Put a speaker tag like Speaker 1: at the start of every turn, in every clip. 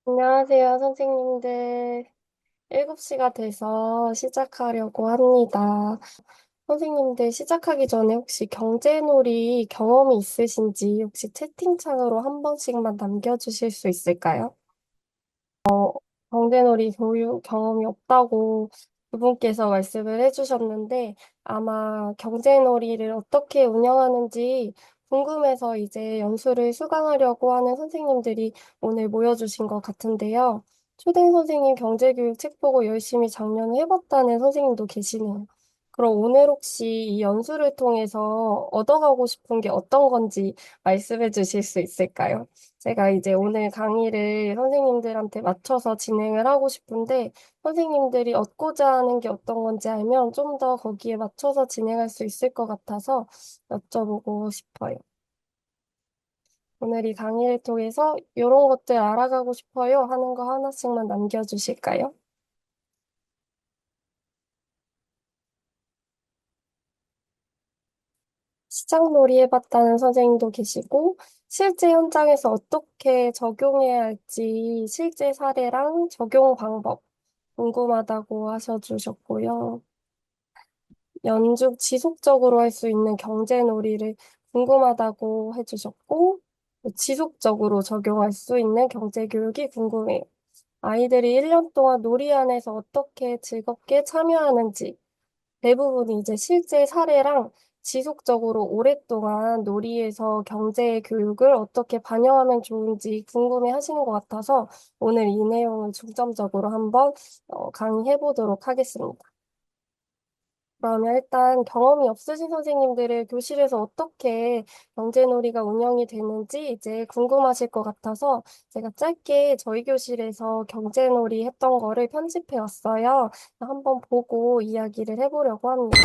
Speaker 1: 안녕하세요, 선생님들. 7시가 돼서 시작하려고 합니다. 선생님들 시작하기 전에 혹시 경제놀이 경험이 있으신지 혹시 채팅창으로 한 번씩만 남겨주실 수 있을까요? 경제놀이 교육 경험이 없다고 두 분께서 말씀을 해주셨는데 아마 경제놀이를 어떻게 운영하는지 궁금해서 이제 연수를 수강하려고 하는 선생님들이 오늘 모여주신 것 같은데요. 초딩 선생님 경제교육 책 보고 열심히 작년에 해봤다는 선생님도 계시네요. 그럼 오늘 혹시 이 연수를 통해서 얻어가고 싶은 게 어떤 건지 말씀해 주실 수 있을까요? 제가 이제 오늘 강의를 선생님들한테 맞춰서 진행을 하고 싶은데, 선생님들이 얻고자 하는 게 어떤 건지 알면 좀 더 거기에 맞춰서 진행할 수 있을 것 같아서 여쭤보고 싶어요. 오늘 이 강의를 통해서 이런 것들 알아가고 싶어요 하는 거 하나씩만 남겨주실까요? 시장놀이 해봤다는 선생님도 계시고, 실제 현장에서 어떻게 적용해야 할지 실제 사례랑 적용 방법 궁금하다고 하셔주셨고요. 연중 지속적으로 할 수 있는 경제놀이를 궁금하다고 해주셨고, 지속적으로 적용할 수 있는 경제교육이 궁금해요. 아이들이 1년 동안 놀이 안에서 어떻게 즐겁게 참여하는지, 대부분이 이제 실제 사례랑 지속적으로 오랫동안 놀이에서 경제 교육을 어떻게 반영하면 좋은지 궁금해 하시는 것 같아서 오늘 이 내용을 중점적으로 한번 강의해 보도록 하겠습니다. 그러면 일단 경험이 없으신 선생님들의 교실에서 어떻게 경제놀이가 운영이 되는지 이제 궁금하실 것 같아서 제가 짧게 저희 교실에서 경제놀이 했던 거를 편집해 왔어요. 한번 보고 이야기를 해보려고 합니다.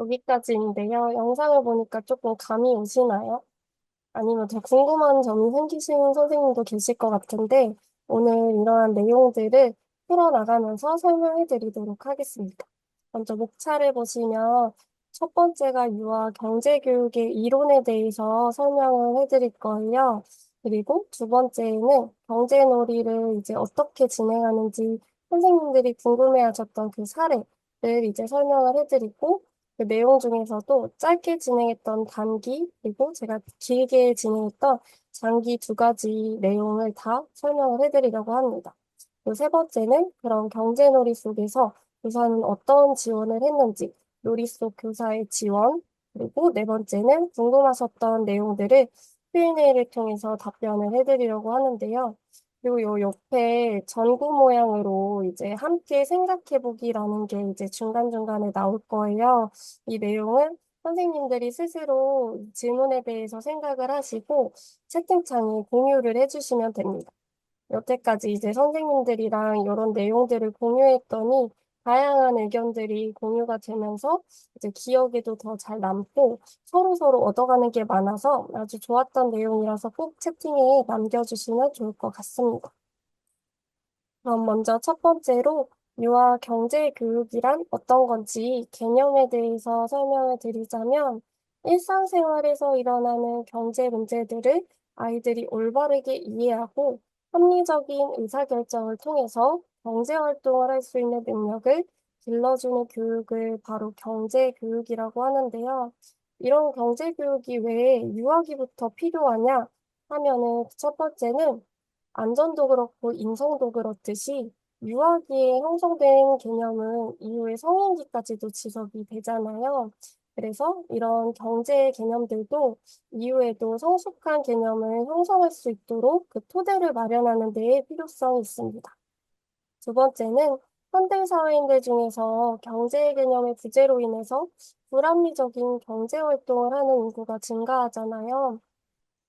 Speaker 1: 여기까지인데요. 영상을 보니까 조금 감이 오시나요? 아니면 더 궁금한 점이 생기시는 선생님도 계실 것 같은데, 오늘 이러한 내용들을 풀어나가면서 설명해 드리도록 하겠습니다. 먼저 목차를 보시면, 첫 번째가 유아 경제교육의 이론에 대해서 설명을 해 드릴 거예요. 그리고 두 번째는 경제놀이를 이제 어떻게 진행하는지 선생님들이 궁금해 하셨던 그 사례를 이제 설명을 해 드리고, 그 내용 중에서도 짧게 진행했던 단기, 그리고 제가 길게 진행했던 장기 두 가지 내용을 다 설명을 해드리려고 합니다. 그리고 세 번째는 그런 경제놀이 속에서 교사는 어떤 지원을 했는지, 놀이 속 교사의 지원, 그리고 네 번째는 궁금하셨던 내용들을 Q&A를 통해서 답변을 해드리려고 하는데요. 그리고 요 옆에 전구 모양으로 이제 함께 생각해보기라는 게 이제 중간중간에 나올 거예요. 이 내용은 선생님들이 스스로 질문에 대해서 생각을 하시고 채팅창에 공유를 해주시면 됩니다. 여태까지 이제 선생님들이랑 이런 내용들을 공유했더니 다양한 의견들이 공유가 되면서 이제 기억에도 더 잘 남고 서로서로 얻어가는 게 많아서 아주 좋았던 내용이라서 꼭 채팅에 남겨주시면 좋을 것 같습니다. 그럼 먼저 첫 번째로 유아 경제 교육이란 어떤 건지 개념에 대해서 설명을 드리자면 일상생활에서 일어나는 경제 문제들을 아이들이 올바르게 이해하고 합리적인 의사결정을 통해서 경제 활동을 할 수 있는 능력을 길러주는 교육을 바로 경제 교육이라고 하는데요. 이런 경제 교육이 왜 유아기부터 필요하냐 하면은 첫 번째는 안전도 그렇고 인성도 그렇듯이 유아기에 형성된 개념은 이후에 성인기까지도 지속이 되잖아요. 그래서 이런 경제 개념들도 이후에도 성숙한 개념을 형성할 수 있도록 그 토대를 마련하는 데에 필요성이 있습니다. 두 번째는 현대 사회인들 중에서 경제 개념의 부재로 인해서 불합리적인 경제 활동을 하는 인구가 증가하잖아요.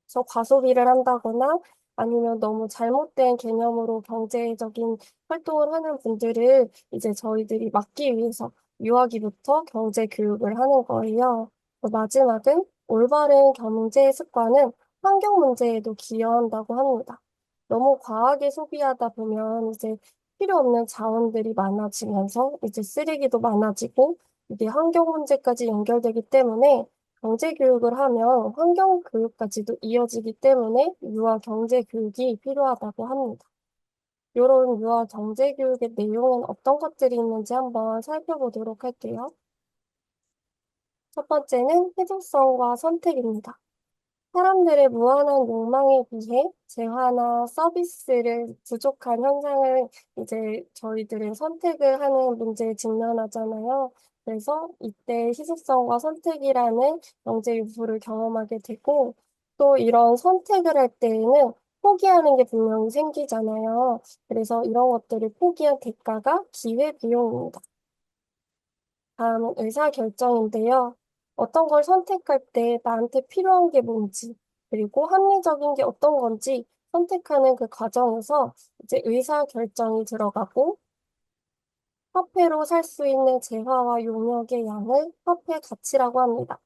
Speaker 1: 그래서 과소비를 한다거나 아니면 너무 잘못된 개념으로 경제적인 활동을 하는 분들을 이제 저희들이 막기 위해서 유아기부터 경제 교육을 하는 거예요. 마지막은 올바른 경제 습관은 환경 문제에도 기여한다고 합니다. 너무 과하게 소비하다 보면 이제 필요 없는 자원들이 많아지면서 이제 쓰레기도 많아지고 이게 환경 문제까지 연결되기 때문에 경제 교육을 하면 환경 교육까지도 이어지기 때문에 유아 경제 교육이 필요하다고 합니다. 이런 유아 경제 교육의 내용은 어떤 것들이 있는지 한번 살펴보도록 할게요. 첫 번째는 희소성과 선택입니다. 사람들의 무한한 욕망에 비해 재화나 서비스를 부족한 현상을 이제 저희들은 선택을 하는 문제에 직면하잖아요. 그래서 이때 희소성과 선택이라는 경제 요소를 경험하게 되고 또 이런 선택을 할 때에는 포기하는 게 분명히 생기잖아요. 그래서 이런 것들을 포기한 대가가 기회비용입니다. 다음은 의사결정인데요. 어떤 걸 선택할 때 나한테 필요한 게 뭔지, 그리고 합리적인 게 어떤 건지 선택하는 그 과정에서 이제 의사결정이 들어가고 화폐로 살 수 있는 재화와 용역의 양을 화폐 가치라고 합니다.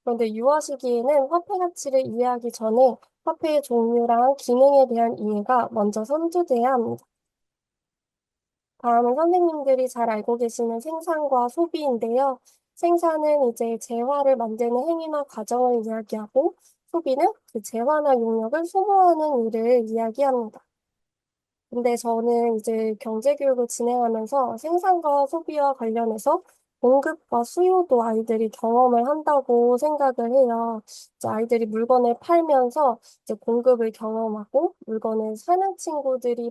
Speaker 1: 그런데 유아 시기에는 화폐 가치를 이해하기 전에 화폐의 종류랑 기능에 대한 이해가 먼저 선두돼야 합니다. 다음은 선생님들이 잘 알고 계시는 생산과 소비인데요. 생산은 이제 재화를 만드는 행위나 과정을 이야기하고, 소비는 그 재화나 용역을 소모하는 일을 이야기합니다. 근데 저는 이제 경제교육을 진행하면서 생산과 소비와 관련해서 공급과 수요도 아이들이 경험을 한다고 생각을 해요. 이제 아이들이 물건을 팔면서 이제 공급을 경험하고 물건을 사는 친구들이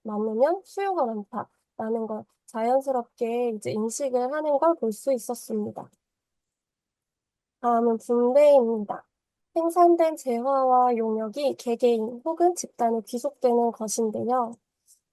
Speaker 1: 많으면 수요가 많다라는 걸 자연스럽게 이제 인식을 하는 걸 볼 수 있었습니다. 다음은 분배입니다. 생산된 재화와 용역이 개개인 혹은 집단에 귀속되는 것인데요.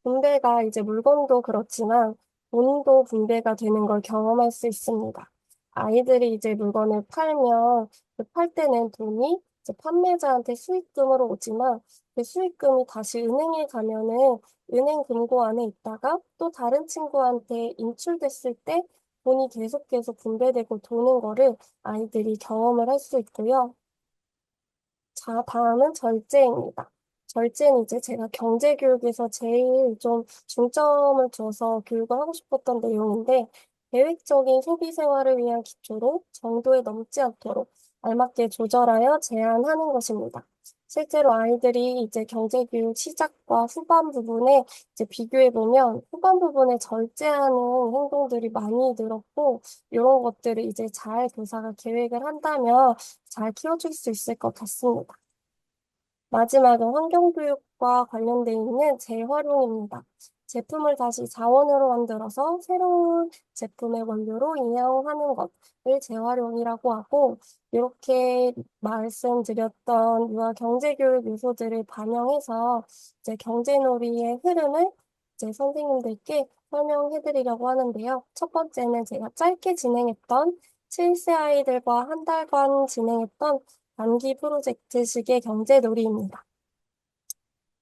Speaker 1: 분배가 이제 물건도 그렇지만 돈도 분배가 되는 걸 경험할 수 있습니다. 아이들이 이제 물건을 팔면 그 팔 때는 돈이 이제 판매자한테 수익금으로 오지만 그 수익금이 다시 은행에 가면은 은행 금고 안에 있다가 또 다른 친구한테 인출됐을 때 돈이 계속 분배되고 도는 거를 아이들이 경험을 할 수 있고요. 자, 다음은 절제입니다. 절제는 이제 제가 경제교육에서 제일 좀 중점을 줘서 교육을 하고 싶었던 내용인데, 계획적인 소비 생활을 위한 기초로 정도에 넘지 않도록 알맞게 조절하여 제한하는 것입니다. 실제로 아이들이 이제 경제교육 시작과 후반 부분에 이제 비교해보면 후반 부분에 절제하는 행동들이 많이 늘었고, 이런 것들을 이제 잘 교사가 계획을 한다면 잘 키워줄 수 있을 것 같습니다. 마지막은 환경교육과 관련돼 있는 재활용입니다. 제품을 다시 자원으로 만들어서 새로운 제품의 원료로 이용하는 것을 재활용이라고 하고, 이렇게 말씀드렸던 유아 경제교육 요소들을 반영해서 이제 경제놀이의 흐름을 이제 선생님들께 설명해 드리려고 하는데요. 첫 번째는 제가 짧게 진행했던 7세 아이들과 한 달간 진행했던 단기 프로젝트식의 경제놀이입니다.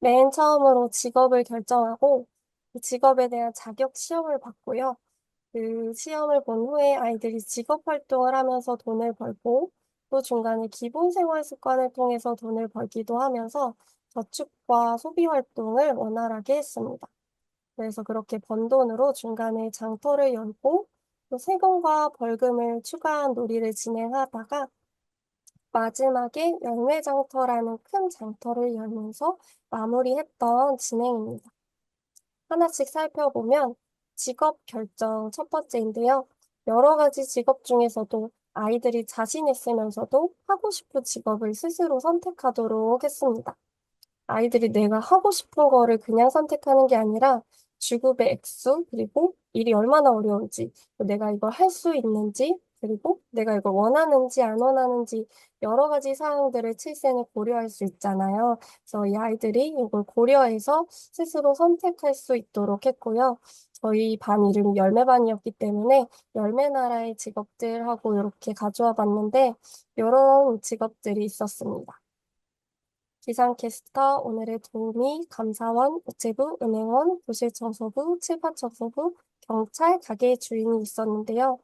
Speaker 1: 맨 처음으로 직업을 결정하고 그 직업에 대한 자격 시험을 봤고요. 그 시험을 본 후에 아이들이 직업 활동을 하면서 돈을 벌고 또 중간에 기본 생활 습관을 통해서 돈을 벌기도 하면서 저축과 소비 활동을 원활하게 했습니다. 그래서 그렇게 번 돈으로 중간에 장터를 열고 또 세금과 벌금을 추가한 놀이를 진행하다가 마지막에 열매장터라는 큰 장터를 열면서 마무리했던 진행입니다. 하나씩 살펴보면 직업 결정 첫 번째인데요. 여러 가지 직업 중에서도 아이들이 자신 있으면서도 하고 싶은 직업을 스스로 선택하도록 했습니다. 아이들이 내가 하고 싶은 거를 그냥 선택하는 게 아니라 주급의 액수, 그리고 일이 얼마나 어려운지, 내가 이걸 할 수 있는지, 그리고 내가 이걸 원하는지 안 원하는지 여러 가지 사항들을 칠세는 고려할 수 있잖아요. 그래서 이 아이들이 이걸 고려해서 스스로 선택할 수 있도록 했고요. 저희 반 이름이 열매반이었기 때문에 열매나라의 직업들하고 이렇게 가져와 봤는데 이런 직업들이 있었습니다. 기상캐스터, 오늘의 도우미, 감사원, 우체부, 은행원, 부실청소부, 칠판청소부, 경찰, 가게 주인이 있었는데요.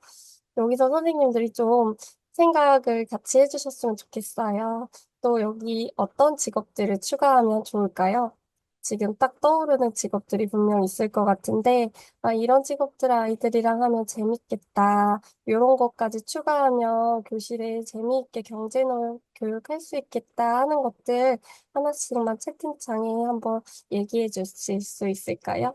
Speaker 1: 여기서 선생님들이 좀 생각을 같이 해주셨으면 좋겠어요. 또 여기 어떤 직업들을 추가하면 좋을까요? 지금 딱 떠오르는 직업들이 분명 있을 것 같은데, 아, 이런 직업들 아이들이랑 하면 재밌겠다. 이런 것까지 추가하면 교실에 재미있게 교육할 수 있겠다 하는 것들 하나씩만 채팅창에 한번 얘기해 주실 수 있을까요?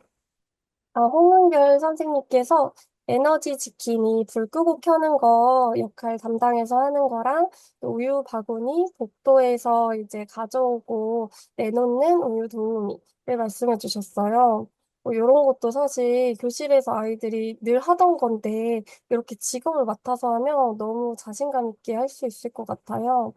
Speaker 1: 아, 홍은결 선생님께서 에너지 지킴이 불 끄고 켜는 거 역할 담당해서 하는 거랑 또 우유 바구니 복도에서 이제 가져오고 내놓는 우유 도우미를 말씀해 주셨어요. 이런 것도 사실 교실에서 아이들이 늘 하던 건데 이렇게 직업을 맡아서 하면 너무 자신감 있게 할 수 있을 것 같아요.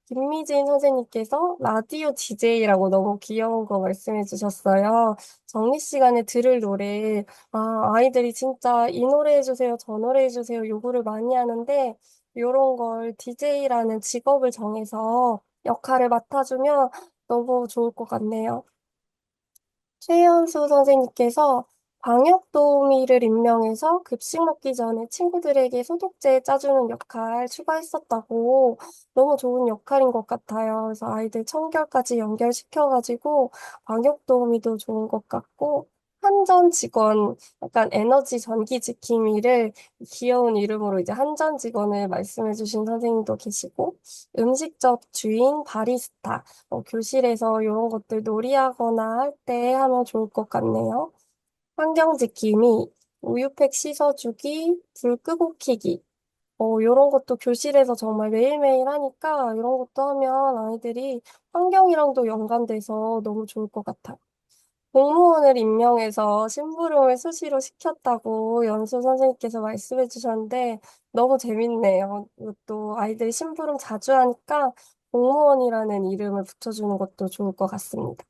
Speaker 1: 김미진 선생님께서 라디오 DJ라고 너무 귀여운 거 말씀해 주셨어요. 정리 시간에 들을 노래, 아, 아이들이 진짜 이 노래 해주세요, 저 노래 해주세요 요구를 많이 하는데, 이런 걸 DJ라는 직업을 정해서 역할을 맡아주면 너무 좋을 것 같네요. 최연수 선생님께서 방역도우미를 임명해서 급식 먹기 전에 친구들에게 소독제 짜주는 역할 추가했었다고 너무 좋은 역할인 것 같아요. 그래서 아이들 청결까지 연결시켜가지고 방역도우미도 좋은 것 같고 한전 직원, 약간 에너지 전기 지킴이를 귀여운 이름으로 이제 한전 직원을 말씀해주신 선생님도 계시고 음식점 주인 바리스타 교실에서 이런 것들 놀이하거나 할 때 하면 좋을 것 같네요. 환경 지킴이, 우유팩 씻어주기, 불 끄고 켜기. 이런 것도 교실에서 정말 매일매일 하니까 이런 것도 하면 아이들이 환경이랑도 연관돼서 너무 좋을 것 같아요. 공무원을 임명해서 심부름을 수시로 시켰다고 연수 선생님께서 말씀해 주셨는데 너무 재밌네요. 또 아이들이 심부름 자주 하니까 공무원이라는 이름을 붙여주는 것도 좋을 것 같습니다.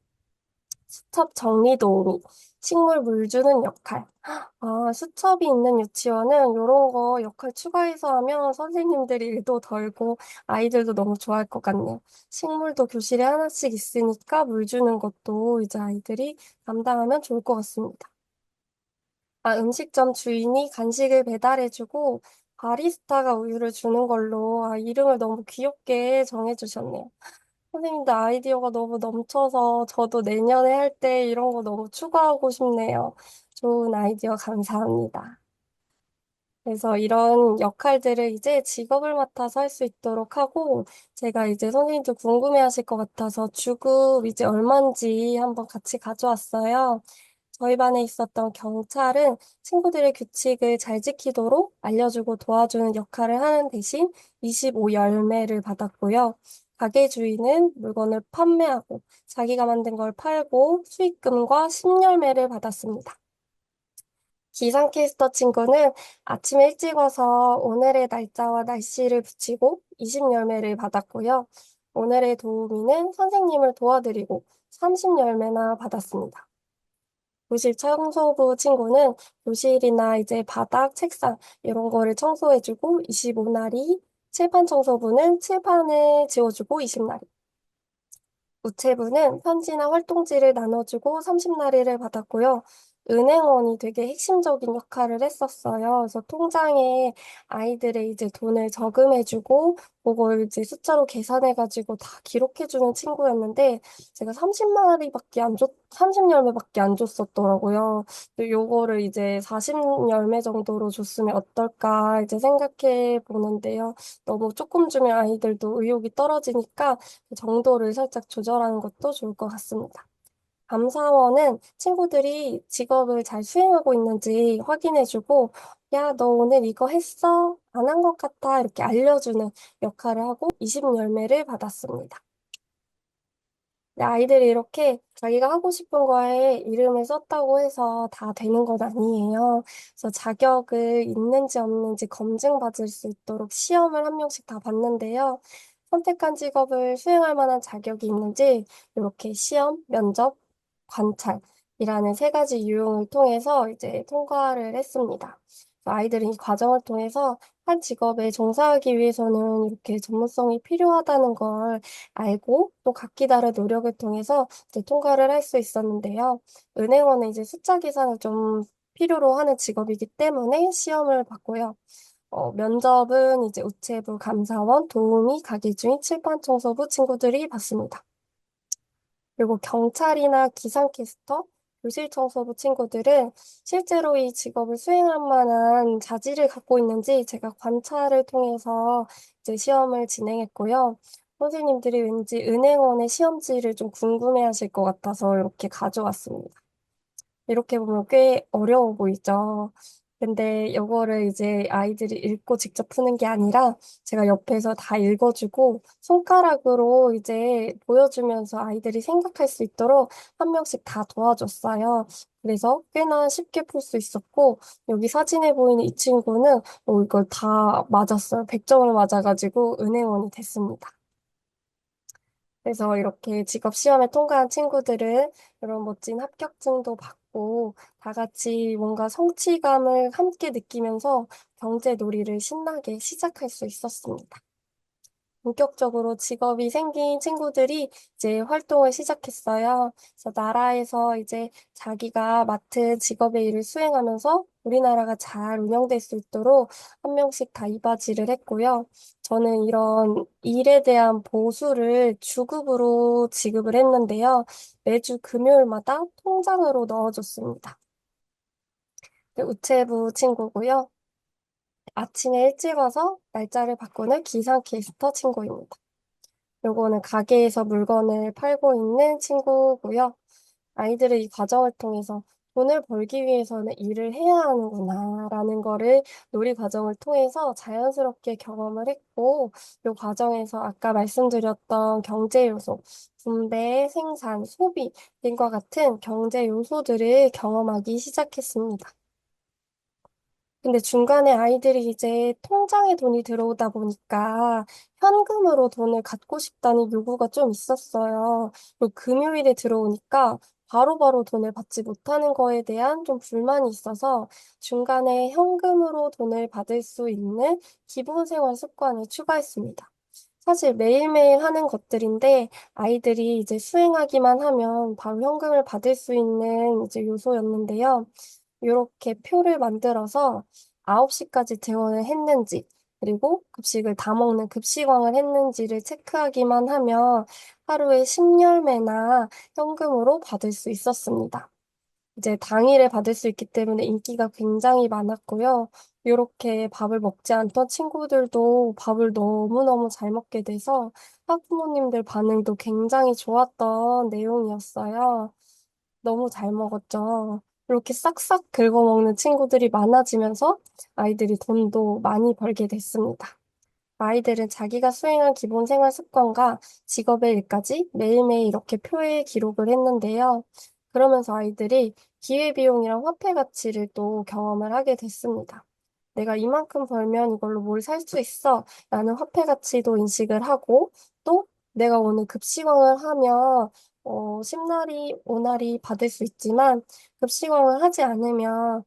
Speaker 1: 수첩 정리 도우미, 식물 물 주는 역할. 아, 수첩이 있는 유치원은 이런 거 역할 추가해서 하면 선생님들이 일도 덜고 아이들도 너무 좋아할 것 같네요. 식물도 교실에 하나씩 있으니까 물 주는 것도 이제 아이들이 담당하면 좋을 것 같습니다. 아, 음식점 주인이 간식을 배달해주고 바리스타가 우유를 주는 걸로 아, 이름을 너무 귀엽게 정해주셨네요. 선생님들 아이디어가 너무 넘쳐서 저도 내년에 할 때 이런 거 너무 추가하고 싶네요. 좋은 아이디어 감사합니다. 그래서 이런 역할들을 이제 직업을 맡아서 할 수 있도록 하고, 제가 이제 선생님도 궁금해 하실 것 같아서 주급 이제 얼마인지 한번 같이 가져왔어요. 저희 반에 있었던 경찰은 친구들의 규칙을 잘 지키도록 알려주고 도와주는 역할을 하는 대신 25열매를 받았고요. 가게 주인은 물건을 판매하고 자기가 만든 걸 팔고 수익금과 10열매를 받았습니다. 기상캐스터 친구는 아침에 일찍 와서 오늘의 날짜와 날씨를 붙이고 20열매를 받았고요. 오늘의 도우미는 선생님을 도와드리고 30열매나 받았습니다. 교실 청소부 친구는 교실이나 이제 바닥, 책상 이런 거를 청소해주고 25나리, 칠판 청소부는 칠판을 지워주고 20나리, 우체부는 편지나 활동지를 나눠주고 30나리를 받았고요. 은행원이 되게 핵심적인 역할을 했었어요. 그래서 통장에 아이들의 이제 돈을 저금해주고, 그걸 이제 숫자로 계산해가지고 다 기록해주는 친구였는데, 제가 30마리밖에 안 줬, 30열매밖에 안 줬었더라고요. 근데 요거를 이제 40열매 정도로 줬으면 어떨까 이제 생각해 보는데요. 너무 조금 주면 아이들도 의욕이 떨어지니까 그 정도를 살짝 조절하는 것도 좋을 것 같습니다. 감사원은 친구들이 직업을 잘 수행하고 있는지 확인해주고, 야, 너 오늘 이거 했어? 안 한 것 같아. 이렇게 알려주는 역할을 하고 20열매를 받았습니다. 네, 아이들이 이렇게 자기가 하고 싶은 거에 이름을 썼다고 해서 다 되는 건 아니에요. 그래서 자격을 있는지 없는지 검증받을 수 있도록 시험을 한 명씩 다 봤는데요. 선택한 직업을 수행할 만한 자격이 있는지 이렇게 시험, 면접, 관찰이라는 세 가지 유형을 통해서 이제 통과를 했습니다. 아이들이 이 과정을 통해서 한 직업에 종사하기 위해서는 이렇게 전문성이 필요하다는 걸 알고 또 각기 다른 노력을 통해서 이제 통과를 할 수 있었는데요. 은행원은 이제 숫자 계산을 좀 필요로 하는 직업이기 때문에 시험을 봤고요. 면접은 이제 우체부, 감사원, 도우미, 가게주인, 칠판청소부 친구들이 봤습니다. 그리고 경찰이나 기상캐스터, 교실청소부 친구들은 실제로 이 직업을 수행할 만한 자질을 갖고 있는지 제가 관찰을 통해서 이제 시험을 진행했고요. 선생님들이 왠지 은행원의 시험지를 좀 궁금해 하실 것 같아서 이렇게 가져왔습니다. 이렇게 보면 꽤 어려워 보이죠. 근데 이거를 이제 아이들이 읽고 직접 푸는 게 아니라 제가 옆에서 다 읽어주고 손가락으로 이제 보여주면서 아이들이 생각할 수 있도록 한 명씩 다 도와줬어요. 그래서 꽤나 쉽게 풀 수 있었고 여기 사진에 보이는 이 친구는 이걸 다 맞았어요. 100점을 맞아가지고 은행원이 됐습니다. 그래서 이렇게 직업 시험에 통과한 친구들은 이런 멋진 합격증도 받고 다 같이 뭔가 성취감을 함께 느끼면서 경제 놀이를 신나게 시작할 수 있었습니다. 본격적으로 직업이 생긴 친구들이 이제 활동을 시작했어요. 그래서 나라에서 이제 자기가 맡은 직업의 일을 수행하면서 우리나라가 잘 운영될 수 있도록 한 명씩 다 이바지를 했고요. 저는 이런 일에 대한 보수를 주급으로 지급을 했는데요. 매주 금요일마다 통장으로 넣어줬습니다. 네, 우체부 친구고요. 아침에 일찍 와서 날짜를 바꾸는 기상캐스터 친구입니다. 요거는 가게에서 물건을 팔고 있는 친구고요. 아이들은 이 과정을 통해서 돈을 벌기 위해서는 일을 해야 하는구나, 라는 거를 놀이 과정을 통해서 자연스럽게 경험을 했고, 이 과정에서 아까 말씀드렸던 경제 요소, 분배, 생산, 소비 등과 같은 경제 요소들을 경험하기 시작했습니다. 근데 중간에 아이들이 이제 통장에 돈이 들어오다 보니까 현금으로 돈을 갖고 싶다는 요구가 좀 있었어요. 그리고 금요일에 들어오니까 바로바로 돈을 받지 못하는 거에 대한 좀 불만이 있어서 중간에 현금으로 돈을 받을 수 있는 기본 생활 습관을 추가했습니다. 사실 매일매일 하는 것들인데 아이들이 이제 수행하기만 하면 바로 현금을 받을 수 있는 이제 요소였는데요. 이렇게 표를 만들어서 9시까지 등원을 했는지, 그리고 급식을 다 먹는 급식왕을 했는지를 체크하기만 하면 하루에 10열매나 현금으로 받을 수 있었습니다. 이제 당일에 받을 수 있기 때문에 인기가 굉장히 많았고요. 이렇게 밥을 먹지 않던 친구들도 밥을 너무너무 잘 먹게 돼서 학부모님들 반응도 굉장히 좋았던 내용이었어요. 너무 잘 먹었죠. 이렇게 싹싹 긁어먹는 친구들이 많아지면서 아이들이 돈도 많이 벌게 됐습니다. 아이들은 자기가 수행한 기본 생활 습관과 직업의 일까지 매일매일 이렇게 표에 기록을 했는데요. 그러면서 아이들이 기회비용이랑 화폐 가치를 또 경험을 하게 됐습니다. 내가 이만큼 벌면 이걸로 뭘 살 수 있어 라는 화폐 가치도 인식을 하고 또 내가 오늘 급식왕을 하면 10나리, 5나리 받을 수 있지만 급식왕을 하지 않으면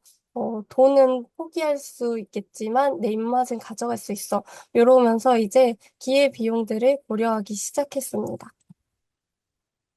Speaker 1: 돈은 포기할 수 있겠지만 내 입맛은 가져갈 수 있어. 이러면서 이제 기회비용들을 고려하기 시작했습니다.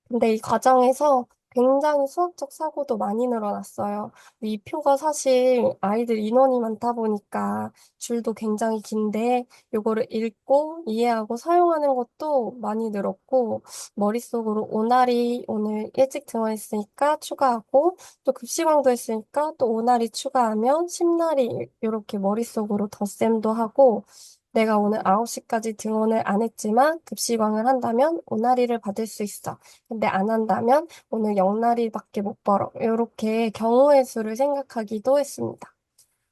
Speaker 1: 근데 이 과정에서 굉장히 수학적 사고도 많이 늘어났어요. 이 표가 사실 아이들 인원이 많다 보니까 줄도 굉장히 긴데 요거를 읽고 이해하고 사용하는 것도 많이 늘었고 머릿속으로 오나리 오늘 일찍 등원했으니까 추가하고 또 급식왕도 했으니까 또 오나리 추가하면 십나리 이렇게 머릿속으로 덧셈도 하고 내가 오늘 9시까지 등원을 안 했지만 급식왕을 한다면 오나리를 받을 수 있어. 근데 안 한다면 오늘 영날이밖에 못 벌어. 이렇게 경우의 수를 생각하기도 했습니다.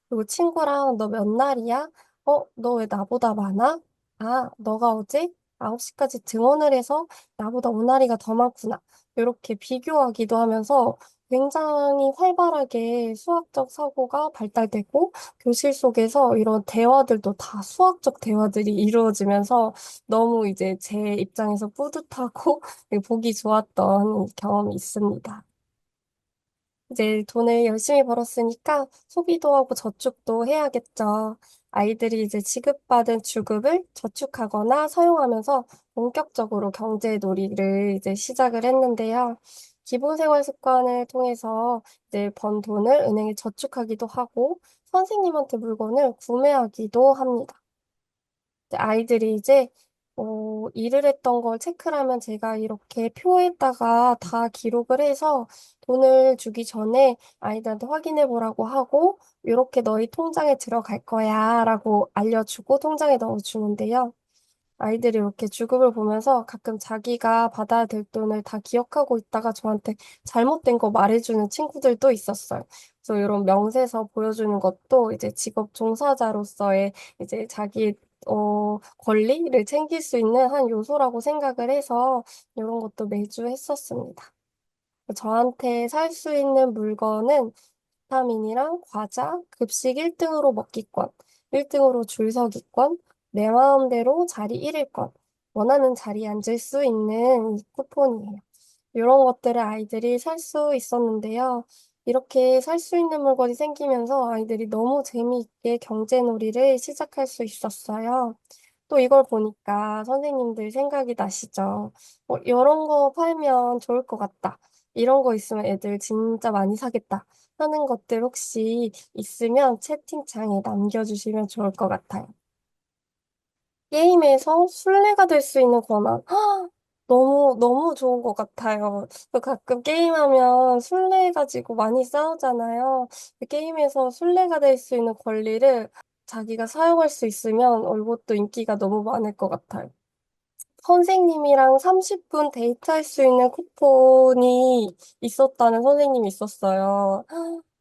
Speaker 1: 그리고 친구랑 너 몇 날이야? 너 왜 나보다 많아? 아, 너가 어제 9시까지 등원을 해서 나보다 5날이가 더 많구나. 이렇게 비교하기도 하면서 굉장히 활발하게 수학적 사고가 발달되고 교실 속에서 이런 대화들도 다 수학적 대화들이 이루어지면서 너무 이제 제 입장에서 뿌듯하고 보기 좋았던 경험이 있습니다. 이제 돈을 열심히 벌었으니까 소비도 하고 저축도 해야겠죠. 아이들이 이제 지급받은 주급을 저축하거나 사용하면서 본격적으로 경제 놀이를 이제 시작을 했는데요. 기본생활 습관을 통해서 이제 번 돈을 은행에 저축하기도 하고 선생님한테 물건을 구매하기도 합니다. 이제 아이들이 이제 일을 했던 걸 체크를 하면 제가 이렇게 표에다가 다 기록을 해서 돈을 주기 전에 아이들한테 확인해 보라고 하고 이렇게 너희 통장에 들어갈 거야 라고 알려주고 통장에 넣어주는데요. 아이들이 이렇게 주급을 보면서 가끔 자기가 받아야 될 돈을 다 기억하고 있다가 저한테 잘못된 거 말해주는 친구들도 있었어요. 그래서 이런 명세서 보여주는 것도 이제 직업 종사자로서의 이제 자기 권리를 챙길 수 있는 한 요소라고 생각을 해서 이런 것도 매주 했었습니다. 저한테 살 수 있는 물건은 비타민이랑 과자, 급식 1등으로 먹기권, 1등으로 줄서기권, 내 마음대로 자리 잃을권, 원하는 자리에 앉을 수 있는 이 쿠폰이에요. 이런 것들을 아이들이 살 수 있었는데요. 이렇게 살 수 있는 물건이 생기면서 아이들이 너무 재미있게 경제놀이를 시작할 수 있었어요. 또 이걸 보니까 선생님들 생각이 나시죠? 이런 거 팔면 좋을 것 같다. 이런 거 있으면 애들 진짜 많이 사겠다. 하는 것들 혹시 있으면 채팅창에 남겨주시면 좋을 것 같아요. 게임에서 술래가 될 수 있는 권한. 너무, 너무 좋은 것 같아요. 그 가끔 게임하면 술래 가지고 많이 싸우잖아요. 그 게임에서 술래가 될 수 있는 권리를 자기가 사용할 수 있으면 이것도 인기가 너무 많을 것 같아요. 선생님이랑 30분 데이트할 수 있는 쿠폰이 있었다는 선생님이 있었어요.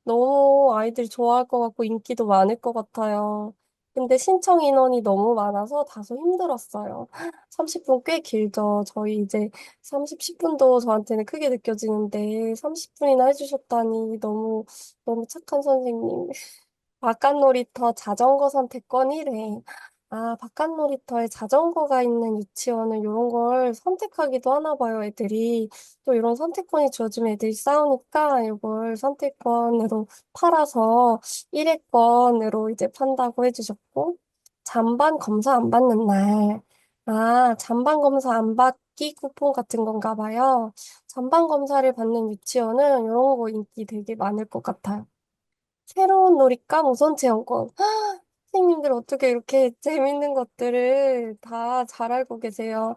Speaker 1: 너무 아이들이 좋아할 것 같고 인기도 많을 것 같아요. 근데 신청 인원이 너무 많아서 다소 힘들었어요. 30분 꽤 길죠. 저희 이제 10분도 저한테는 크게 느껴지는데 30분이나 해주셨다니 너무, 너무 착한 선생님. 바깥 놀이터 자전거 선택권 1회. 아, 바깥 놀이터에 자전거가 있는 유치원은 이런 걸 선택하기도 하나 봐요, 애들이. 또 이런 선택권이 주어지면 애들이 싸우니까 이걸 선택권으로 팔아서 1회권으로 이제 판다고 해주셨고, 잔반 검사 안 받는 날. 아, 잔반 검사 안 받기 쿠폰 같은 건가 봐요. 잔반 검사를 받는 유치원은 이런 거 인기 되게 많을 것 같아요. 새로운 놀잇감 우선 체험권. 선생님들 어떻게 이렇게 재밌는 것들을 다 잘 알고 계세요?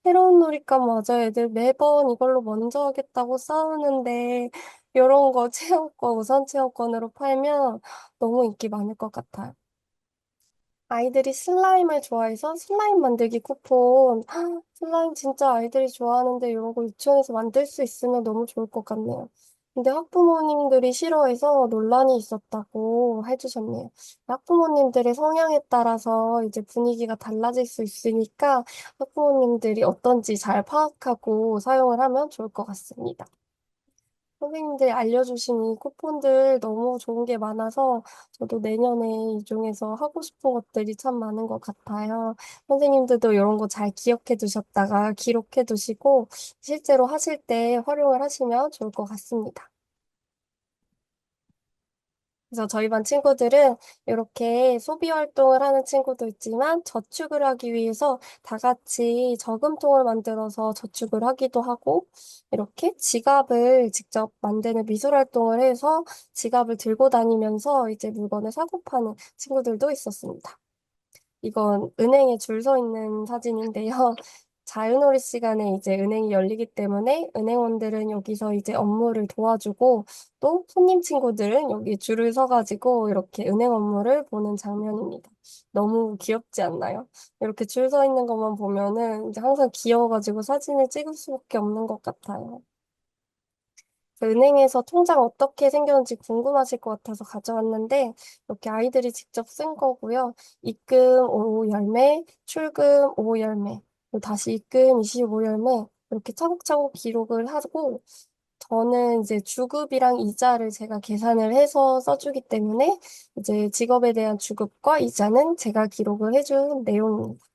Speaker 1: 새로운 놀잇감 맞아요. 애들 매번 이걸로 먼저 하겠다고 싸우는데 이런 거 체험권, 우선 체험권으로 팔면 너무 인기 많을 것 같아요. 아이들이 슬라임을 좋아해서 슬라임 만들기 쿠폰. 슬라임 진짜 아이들이 좋아하는데 이런 거 유치원에서 만들 수 있으면 너무 좋을 것 같네요. 근데 학부모님들이 싫어해서 논란이 있었다고 해주셨네요. 학부모님들의 성향에 따라서 이제 분위기가 달라질 수 있으니까 학부모님들이 어떤지 잘 파악하고 사용을 하면 좋을 것 같습니다. 선생님들이 알려주신 이 쿠폰들 너무 좋은 게 많아서 저도 내년에 이 중에서 하고 싶은 것들이 참 많은 것 같아요. 선생님들도 이런 거 잘 기억해 두셨다가 기록해 두시고 실제로 하실 때 활용을 하시면 좋을 것 같습니다. 그래서 저희 반 친구들은 이렇게 소비 활동을 하는 친구도 있지만 저축을 하기 위해서 다 같이 저금통을 만들어서 저축을 하기도 하고 이렇게 지갑을 직접 만드는 미술 활동을 해서 지갑을 들고 다니면서 이제 물건을 사고 파는 친구들도 있었습니다. 이건 은행에 줄 서 있는 사진인데요. 자유놀이 시간에 이제 은행이 열리기 때문에 은행원들은 여기서 이제 업무를 도와주고 또 손님 친구들은 여기 줄을 서가지고 이렇게 은행 업무를 보는 장면입니다. 너무 귀엽지 않나요? 이렇게 줄 서 있는 것만 보면은 이제 항상 귀여워가지고 사진을 찍을 수밖에 없는 것 같아요. 그 은행에서 통장 어떻게 생겼는지 궁금하실 것 같아서 가져왔는데, 이렇게 아이들이 직접 쓴 거고요. 입금 5 열매, 출금 5 열매, 그리고 다시 입금 25 열매, 이렇게 차곡차곡 기록을 하고, 저는 이제 주급이랑 이자를 제가 계산을 해서 써주기 때문에, 이제 직업에 대한 주급과 이자는 제가 기록을 해준 내용입니다.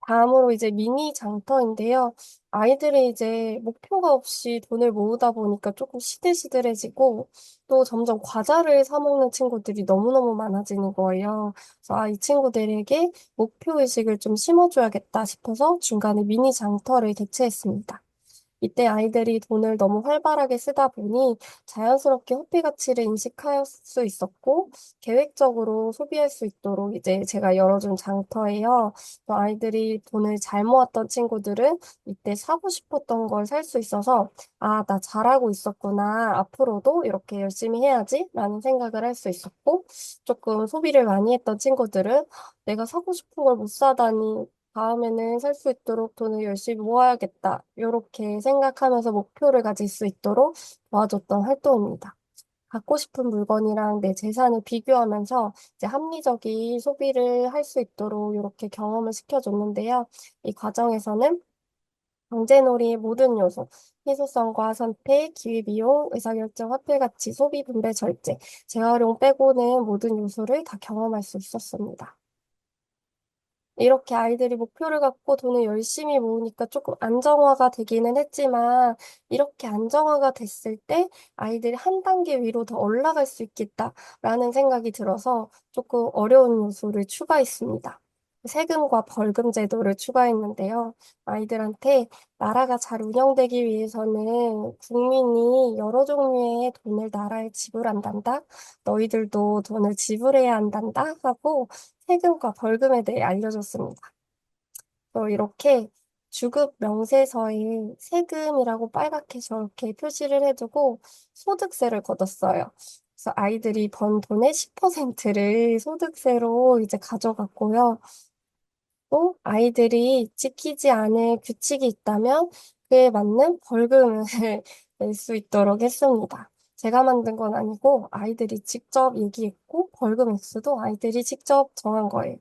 Speaker 1: 다음으로 이제 미니 장터인데요. 아이들이 이제 목표가 없이 돈을 모으다 보니까 조금 시들시들해지고 또 점점 과자를 사 먹는 친구들이 너무너무 많아지는 거예요. 그래서 아, 이 친구들에게 목표의식을 좀 심어줘야겠다 싶어서 중간에 미니 장터를 개최했습니다. 이때 아이들이 돈을 너무 활발하게 쓰다 보니 자연스럽게 호피 가치를 인식할 수 있었고 계획적으로 소비할 수 있도록 이제 제가 열어준 장터예요. 또 아이들이 돈을 잘 모았던 친구들은 이때 사고 싶었던 걸 살 수 있어서 아, 나 잘하고 있었구나. 앞으로도 이렇게 열심히 해야지 라는 생각을 할 수 있었고 조금 소비를 많이 했던 친구들은 내가 사고 싶은 걸 못 사다니 다음에는 살 수 있도록 돈을 열심히 모아야겠다. 이렇게 생각하면서 목표를 가질 수 있도록 도와줬던 활동입니다. 갖고 싶은 물건이랑 내 재산을 비교하면서 이제 합리적인 소비를 할 수 있도록 이렇게 경험을 시켜줬는데요. 이 과정에서는 경제놀이의 모든 요소, 희소성과 선택, 기회비용, 의사결정, 화폐가치, 소비 분배 절제, 재활용 빼고는 모든 요소를 다 경험할 수 있었습니다. 이렇게 아이들이 목표를 갖고 돈을 열심히 모으니까 조금 안정화가 되기는 했지만, 이렇게 안정화가 됐을 때 아이들이 한 단계 위로 더 올라갈 수 있겠다라는 생각이 들어서 조금 어려운 요소를 추가했습니다. 세금과 벌금 제도를 추가했는데요. 아이들한테 나라가 잘 운영되기 위해서는 국민이 여러 종류의 돈을 나라에 지불한단다. 너희들도 돈을 지불해야 한단다 하고 세금과 벌금에 대해 알려줬습니다. 이렇게 주급 명세서에 세금이라고 빨갛게 저렇게 표시를 해두고 소득세를 걷었어요. 그래서 아이들이 번 돈의 10%를 소득세로 이제 가져갔고요. 또 아이들이 지키지 않을 규칙이 있다면 그에 맞는 벌금을 낼 수 있도록 했습니다. 제가 만든 건 아니고 아이들이 직접 얘기했고 벌금 액수도 아이들이 직접 정한 거예요.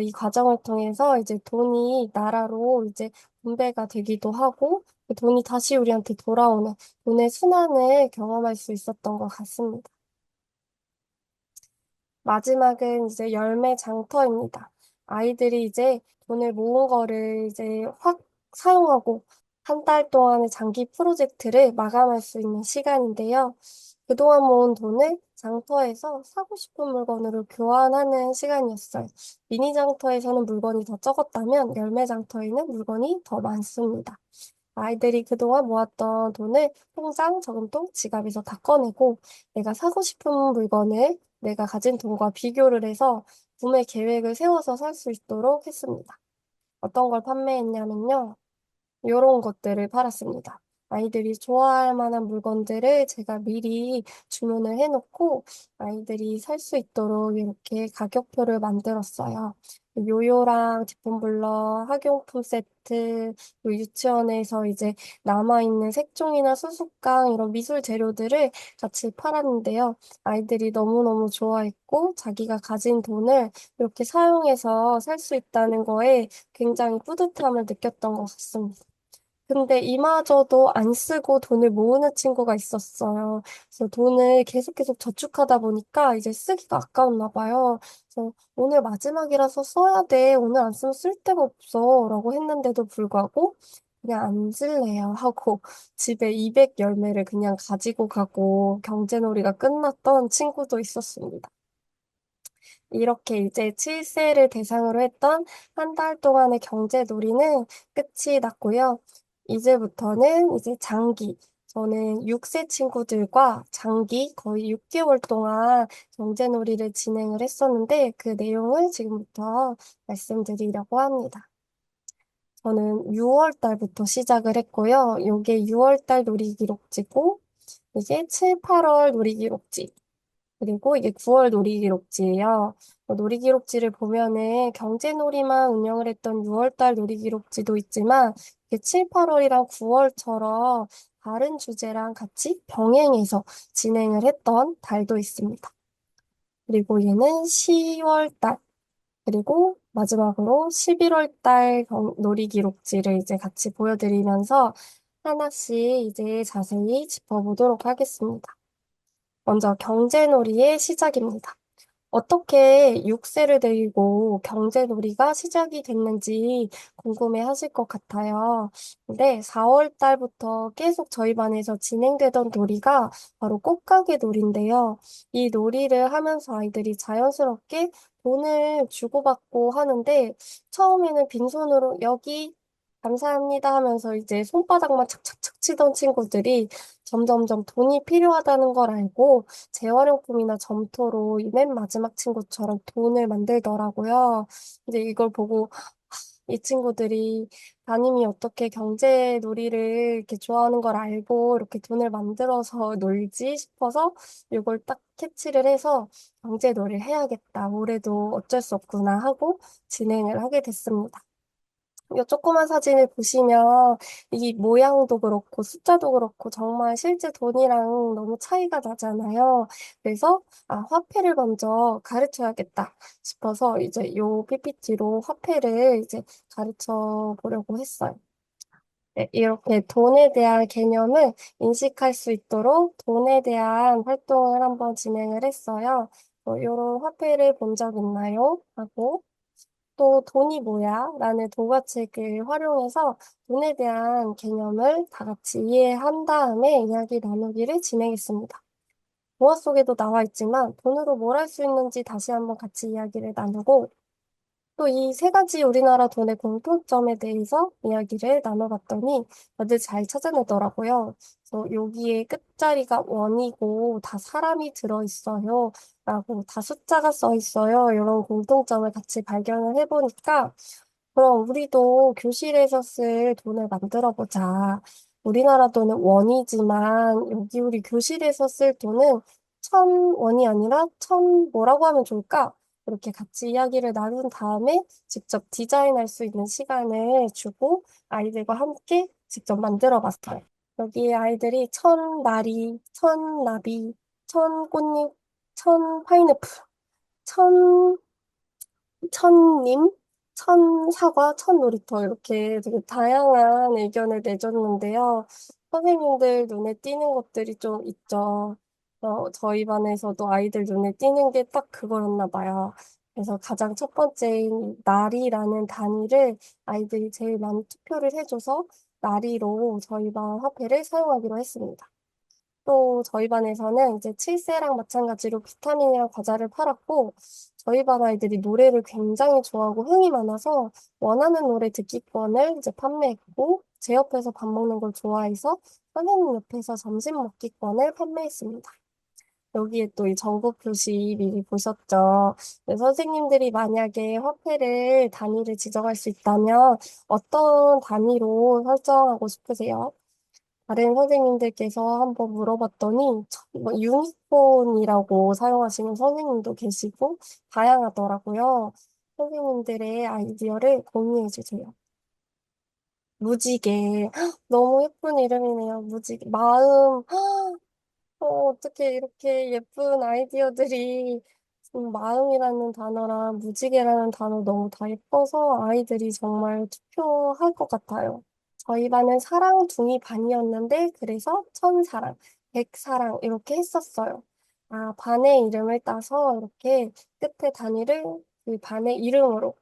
Speaker 1: 이 과정을 통해서 이제 돈이 나라로 이제 분배가 되기도 하고 그 돈이 다시 우리한테 돌아오는 돈의 순환을 경험할 수 있었던 것 같습니다. 마지막은 이제 열매 장터입니다. 아이들이 이제 돈을 모은 거를 이제 확 사용하고 한 달 동안의 장기 프로젝트를 마감할 수 있는 시간인데요. 그동안 모은 돈을 장터에서 사고 싶은 물건으로 교환하는 시간이었어요. 미니 장터에서는 물건이 더 적었다면 열매 장터에는 물건이 더 많습니다. 아이들이 그동안 모았던 돈을 통장, 저금통, 지갑에서 다 꺼내고 내가 사고 싶은 물건을 내가 가진 돈과 비교를 해서 구매 계획을 세워서 살 수 있도록 했습니다. 어떤 걸 판매했냐면요. 이런 것들을 팔았습니다. 아이들이 좋아할 만한 물건들을 제가 미리 주문을 해놓고 아이들이 살 수 있도록 이렇게 가격표를 만들었어요. 요요랑 제품블러, 학용품 세트, 그리고 유치원에서 이제 남아있는 색종이나 수수깡 이런 미술 재료들을 같이 팔았는데요. 아이들이 너무너무 좋아했고 자기가 가진 돈을 이렇게 사용해서 살 수 있다는 거에 굉장히 뿌듯함을 느꼈던 것 같습니다. 근데 이마저도 안 쓰고 돈을 모으는 친구가 있었어요. 그래서 돈을 계속 저축하다 보니까 이제 쓰기가 아까웠나 봐요. 그래서 오늘 마지막이라서 써야 돼. 오늘 안 쓰면 쓸 데가 없어. 라고 했는데도 불구하고 그냥 앉을래요 하고 집에 200 열매를 그냥 가지고 가고 경제놀이가 끝났던 친구도 있었습니다. 이렇게 이제 7세를 대상으로 했던 한 달 동안의 경제놀이는 끝이 났고요. 이제부터는 이제 장기. 저는 6세 친구들과 장기 거의 6개월 동안 경제놀이를 진행을 했었는데 그 내용을 지금부터 말씀드리려고 합니다. 저는 6월 달부터 시작을 했고요. 이게 6월 달 놀이 기록지고 이게 7, 8월 놀이 기록지. 그리고 이게 9월 놀이기록지예요. 놀이기록지를 보면은 경제놀이만 운영을 했던 6월달 놀이기록지도 있지만 이게 7, 8월이랑 9월처럼 다른 주제랑 같이 병행해서 진행을 했던 달도 있습니다. 그리고 얘는 10월달, 그리고 마지막으로 11월달 놀이기록지를 이제 같이 보여드리면서 하나씩 이제 자세히 짚어보도록 하겠습니다. 먼저 경제놀이의 시작입니다. 어떻게 6세를 데리고 경제놀이가 시작이 됐는지 궁금해 하실 것 같아요. 근데 4월 달부터 계속 저희 반에서 진행되던 놀이가 바로 꽃가게 놀이인데요. 이 놀이를 하면서 아이들이 자연스럽게 돈을 주고받고 하는데 처음에는 빈손으로 여기 감사합니다 하면서 이제 손바닥만 착착착 치던 친구들이 점점점 돈이 필요하다는 걸 알고 재활용품이나 점토로 이 맨 마지막 친구처럼 돈을 만들더라고요. 이제 이걸 보고 이 친구들이 담임이 어떻게 경제 놀이를 이렇게 좋아하는 걸 알고 이렇게 돈을 만들어서 놀지 싶어서 이걸 딱 캐치를 해서 경제 놀이를 해야겠다. 올해도 어쩔 수 없구나 하고 진행을 하게 됐습니다. 이 조그만 사진을 보시면 이 모양도 그렇고 숫자도 그렇고 정말 실제 돈이랑 너무 차이가 나잖아요. 그래서 화폐를 먼저 가르쳐야겠다 싶어서 이제 요 PPT로 화폐를 이제 가르쳐 보려고 했어요. 네, 이렇게 돈에 대한 개념을 인식할 수 있도록 돈에 대한 활동을 한번 진행을 했어요. 이런 화폐를 본 적 있나요? 하고 또 돈이 뭐야? 라는 동화책을 활용해서 돈에 대한 개념을 다 같이 이해한 다음에 이야기 나누기를 진행했습니다. 동화 속에도 나와 있지만 돈으로 뭘 할 수 있는지 다시 한번 같이 이야기를 나누고 또 이 세 가지 우리나라 돈의 공통점에 대해서 이야기를 나눠봤더니 다들 잘 찾아내더라고요. 그래서 여기에 끝자리가 원이고 다 사람이 들어있어요. 라고 다 숫자가 써 있어요. 이런 공통점을 같이 발견을 해보니까 그럼 우리도 교실에서 쓸 돈을 만들어 보자. 우리나라 돈은 원이지만 여기 우리 교실에서 쓸 돈은 1,000원이 아니라 뭐라고 하면 좋을까? 이렇게 같이 이야기를 나눈 다음에 직접 디자인할 수 있는 시간을 주고 아이들과 함께 직접 만들어 봤어요. 여기에 아이들이 1,000나리, 1,000나비, 1,000꽃잎, 1,000파인애플, 천님, 천사과, 천놀이터 이렇게 되게 다양한 의견을 내줬는데요. 선생님들 눈에 띄는 것들이 좀 있죠. 저희 반에서도 아이들 눈에 띄는 게 딱 그거였나 봐요. 그래서 가장 첫 번째인 나리라는 단위를 아이들이 제일 많이 투표를 해줘서 나리로 저희 반 화폐를 사용하기로 했습니다. 또 저희 반에서는 이제 7세랑 마찬가지로 비타민이랑 과자를 팔았고 저희 반 아이들이 노래를 굉장히 좋아하고 흥이 많아서 원하는 노래 듣기권을 이제 판매했고 제 옆에서 밥 먹는 걸 좋아해서 선생님 옆에서 점심 먹기권을 판매했습니다. 여기에 또 이 정보 표시 미리 보셨죠? 네, 선생님들이 만약에 화폐를 단위를 지정할 수 있다면 어떤 단위로 설정하고 싶으세요? 다른 선생님들께서 한번 물어봤더니 뭐 유니콘이라고 사용하시는 선생님도 계시고 다양하더라고요. 선생님들의 아이디어를 공유해 주세요. 무지개. 너무 예쁜 이름이네요. 무지개. 마음. 어떻게 이렇게 예쁜 아이디어들이 마음이라는 단어랑 무지개라는 단어 너무 다 예뻐서 아이들이 정말 투표할 것 같아요. 저희 반은 사랑둥이 반이었는데 그래서 천사랑, 백사랑 이렇게 했었어요. 반의 이름을 따서 이렇게 끝에 단위를 그 반의 이름으로.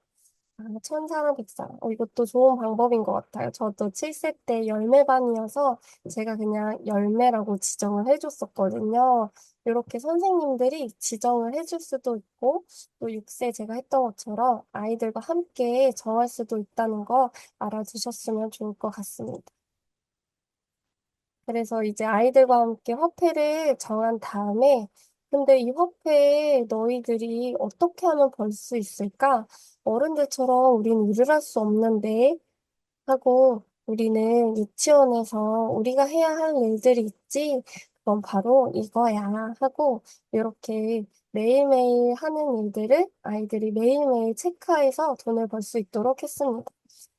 Speaker 1: 아, 천사랑 백사랑. 이것도 좋은 방법인 것 같아요. 저도 7세 때 열매반이어서 제가 그냥 열매라고 지정을 해줬었거든요. 이렇게 선생님들이 지정을 해줄 수도 있고, 또 6세 제가 했던 것처럼 아이들과 함께 정할 수도 있다는 거 알아두셨으면 좋을 것 같습니다. 그래서 이제 아이들과 함께 화폐를 정한 다음에, 근데 이 화폐 너희들이 어떻게 하면 벌 수 있을까? 어른들처럼 우리는 일을 할 수 없는데 하고 우리는 유치원에서 우리가 해야 할 일들이 있지? 그건 바로 이거야 하고 이렇게 매일매일 하는 일들을 아이들이 매일매일 체크해서 돈을 벌 수 있도록 했습니다.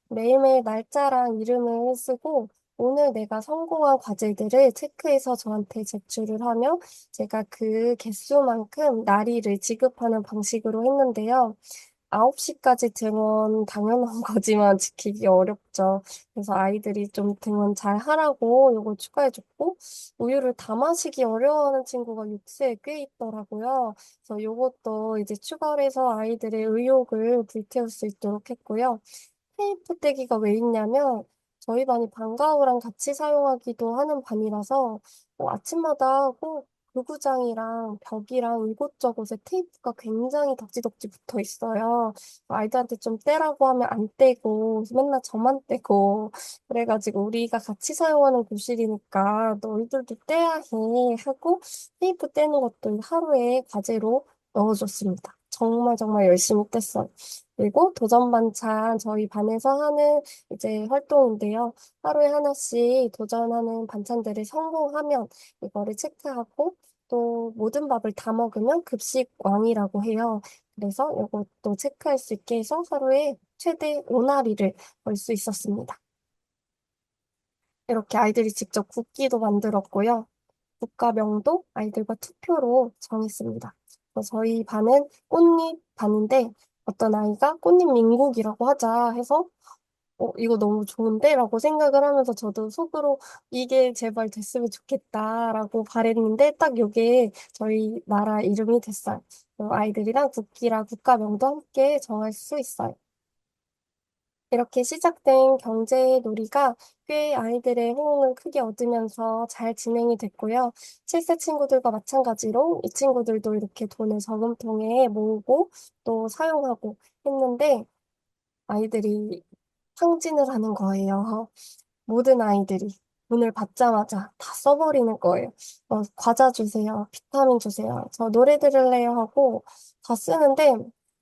Speaker 1: 매일매일 날짜랑 이름을 쓰고 오늘 내가 성공한 과제들을 체크해서 저한테 제출을 하며 제가 그 개수만큼 나리를 지급하는 방식으로 했는데요. 9시까지 등원 당연한 거지만 지키기 어렵죠. 그래서 아이들이 좀 등원 잘 하라고 요거 추가해줬고, 우유를 다 마시기 어려워하는 친구가 6세에 꽤 있더라고요. 그래서 요것도 이제 추가를 해서 아이들의 의욕을 불태울 수 있도록 했고요. 테이프 떼기가 왜 있냐면 저희 반이 방과후랑 같이 사용하기도 하는 반이라서 아침마다 꼭 교구장이랑 벽이랑 이곳저곳에 테이프가 굉장히 덕지덕지 붙어 있어요. 아이들한테 좀 떼라고 하면 안 떼고 맨날 저만 떼고 그래가지고 우리가 같이 사용하는 교실이니까 너희들도 떼야 해 하고 테이프 떼는 것도 하루에 과제로 넣어줬습니다. 정말 정말 열심히 뗐어요. 그리고 도전 반찬 저희 반에서 하는 이제 활동인데요. 하루에 하나씩 도전하는 반찬들을 성공하면 이거를 체크하고 또 모든 밥을 다 먹으면 급식 왕이라고 해요. 그래서 이것도 체크할 수 있게 해서 하루에 최대 5나리를 벌 수 있었습니다. 이렇게 아이들이 직접 국기도 만들었고요. 국가명도 아이들과 투표로 정했습니다. 그래서 저희 반은 꽃잎 반인데 어떤 아이가 꽃잎 민국이라고 하자 해서 이거 너무 좋은데? 라고 생각을 하면서 저도 속으로 이게 제발 됐으면 좋겠다라고 바랬는데 딱 이게 저희 나라 이름이 됐어요. 아이들이랑 국기랑 국가명도 함께 정할 수 있어요. 이렇게 시작된 경제 놀이가 꽤 아이들의 호응을 크게 얻으면서 잘 진행이 됐고요. 7세 친구들과 마찬가지로 이 친구들도 이렇게 돈을 저금통에 모으고 또 사용하고 했는데 아이들이 탕진을 하는 거예요. 모든 아이들이 돈을 받자마자 다 써버리는 거예요. 과자 주세요. 비타민 주세요. 저 노래 들을래요 하고 다 쓰는데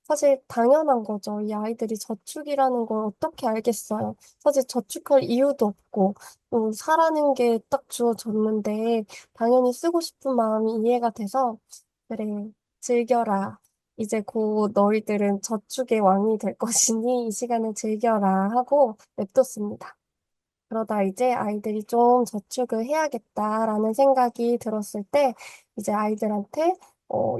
Speaker 1: 사실 당연한 거죠. 이 아이들이 저축이라는 걸 어떻게 알겠어요. 사실 저축할 이유도 없고 또 사라는 게 딱 주어졌는데 당연히 쓰고 싶은 마음이 이해가 돼서 그래 즐겨라. 이제 곧 너희들은 저축의 왕이 될 것이니 이 시간을 즐겨라 하고 냅뒀습니다. 그러다 이제 아이들이 좀 저축을 해야겠다라는 생각이 들었을 때 이제 아이들한테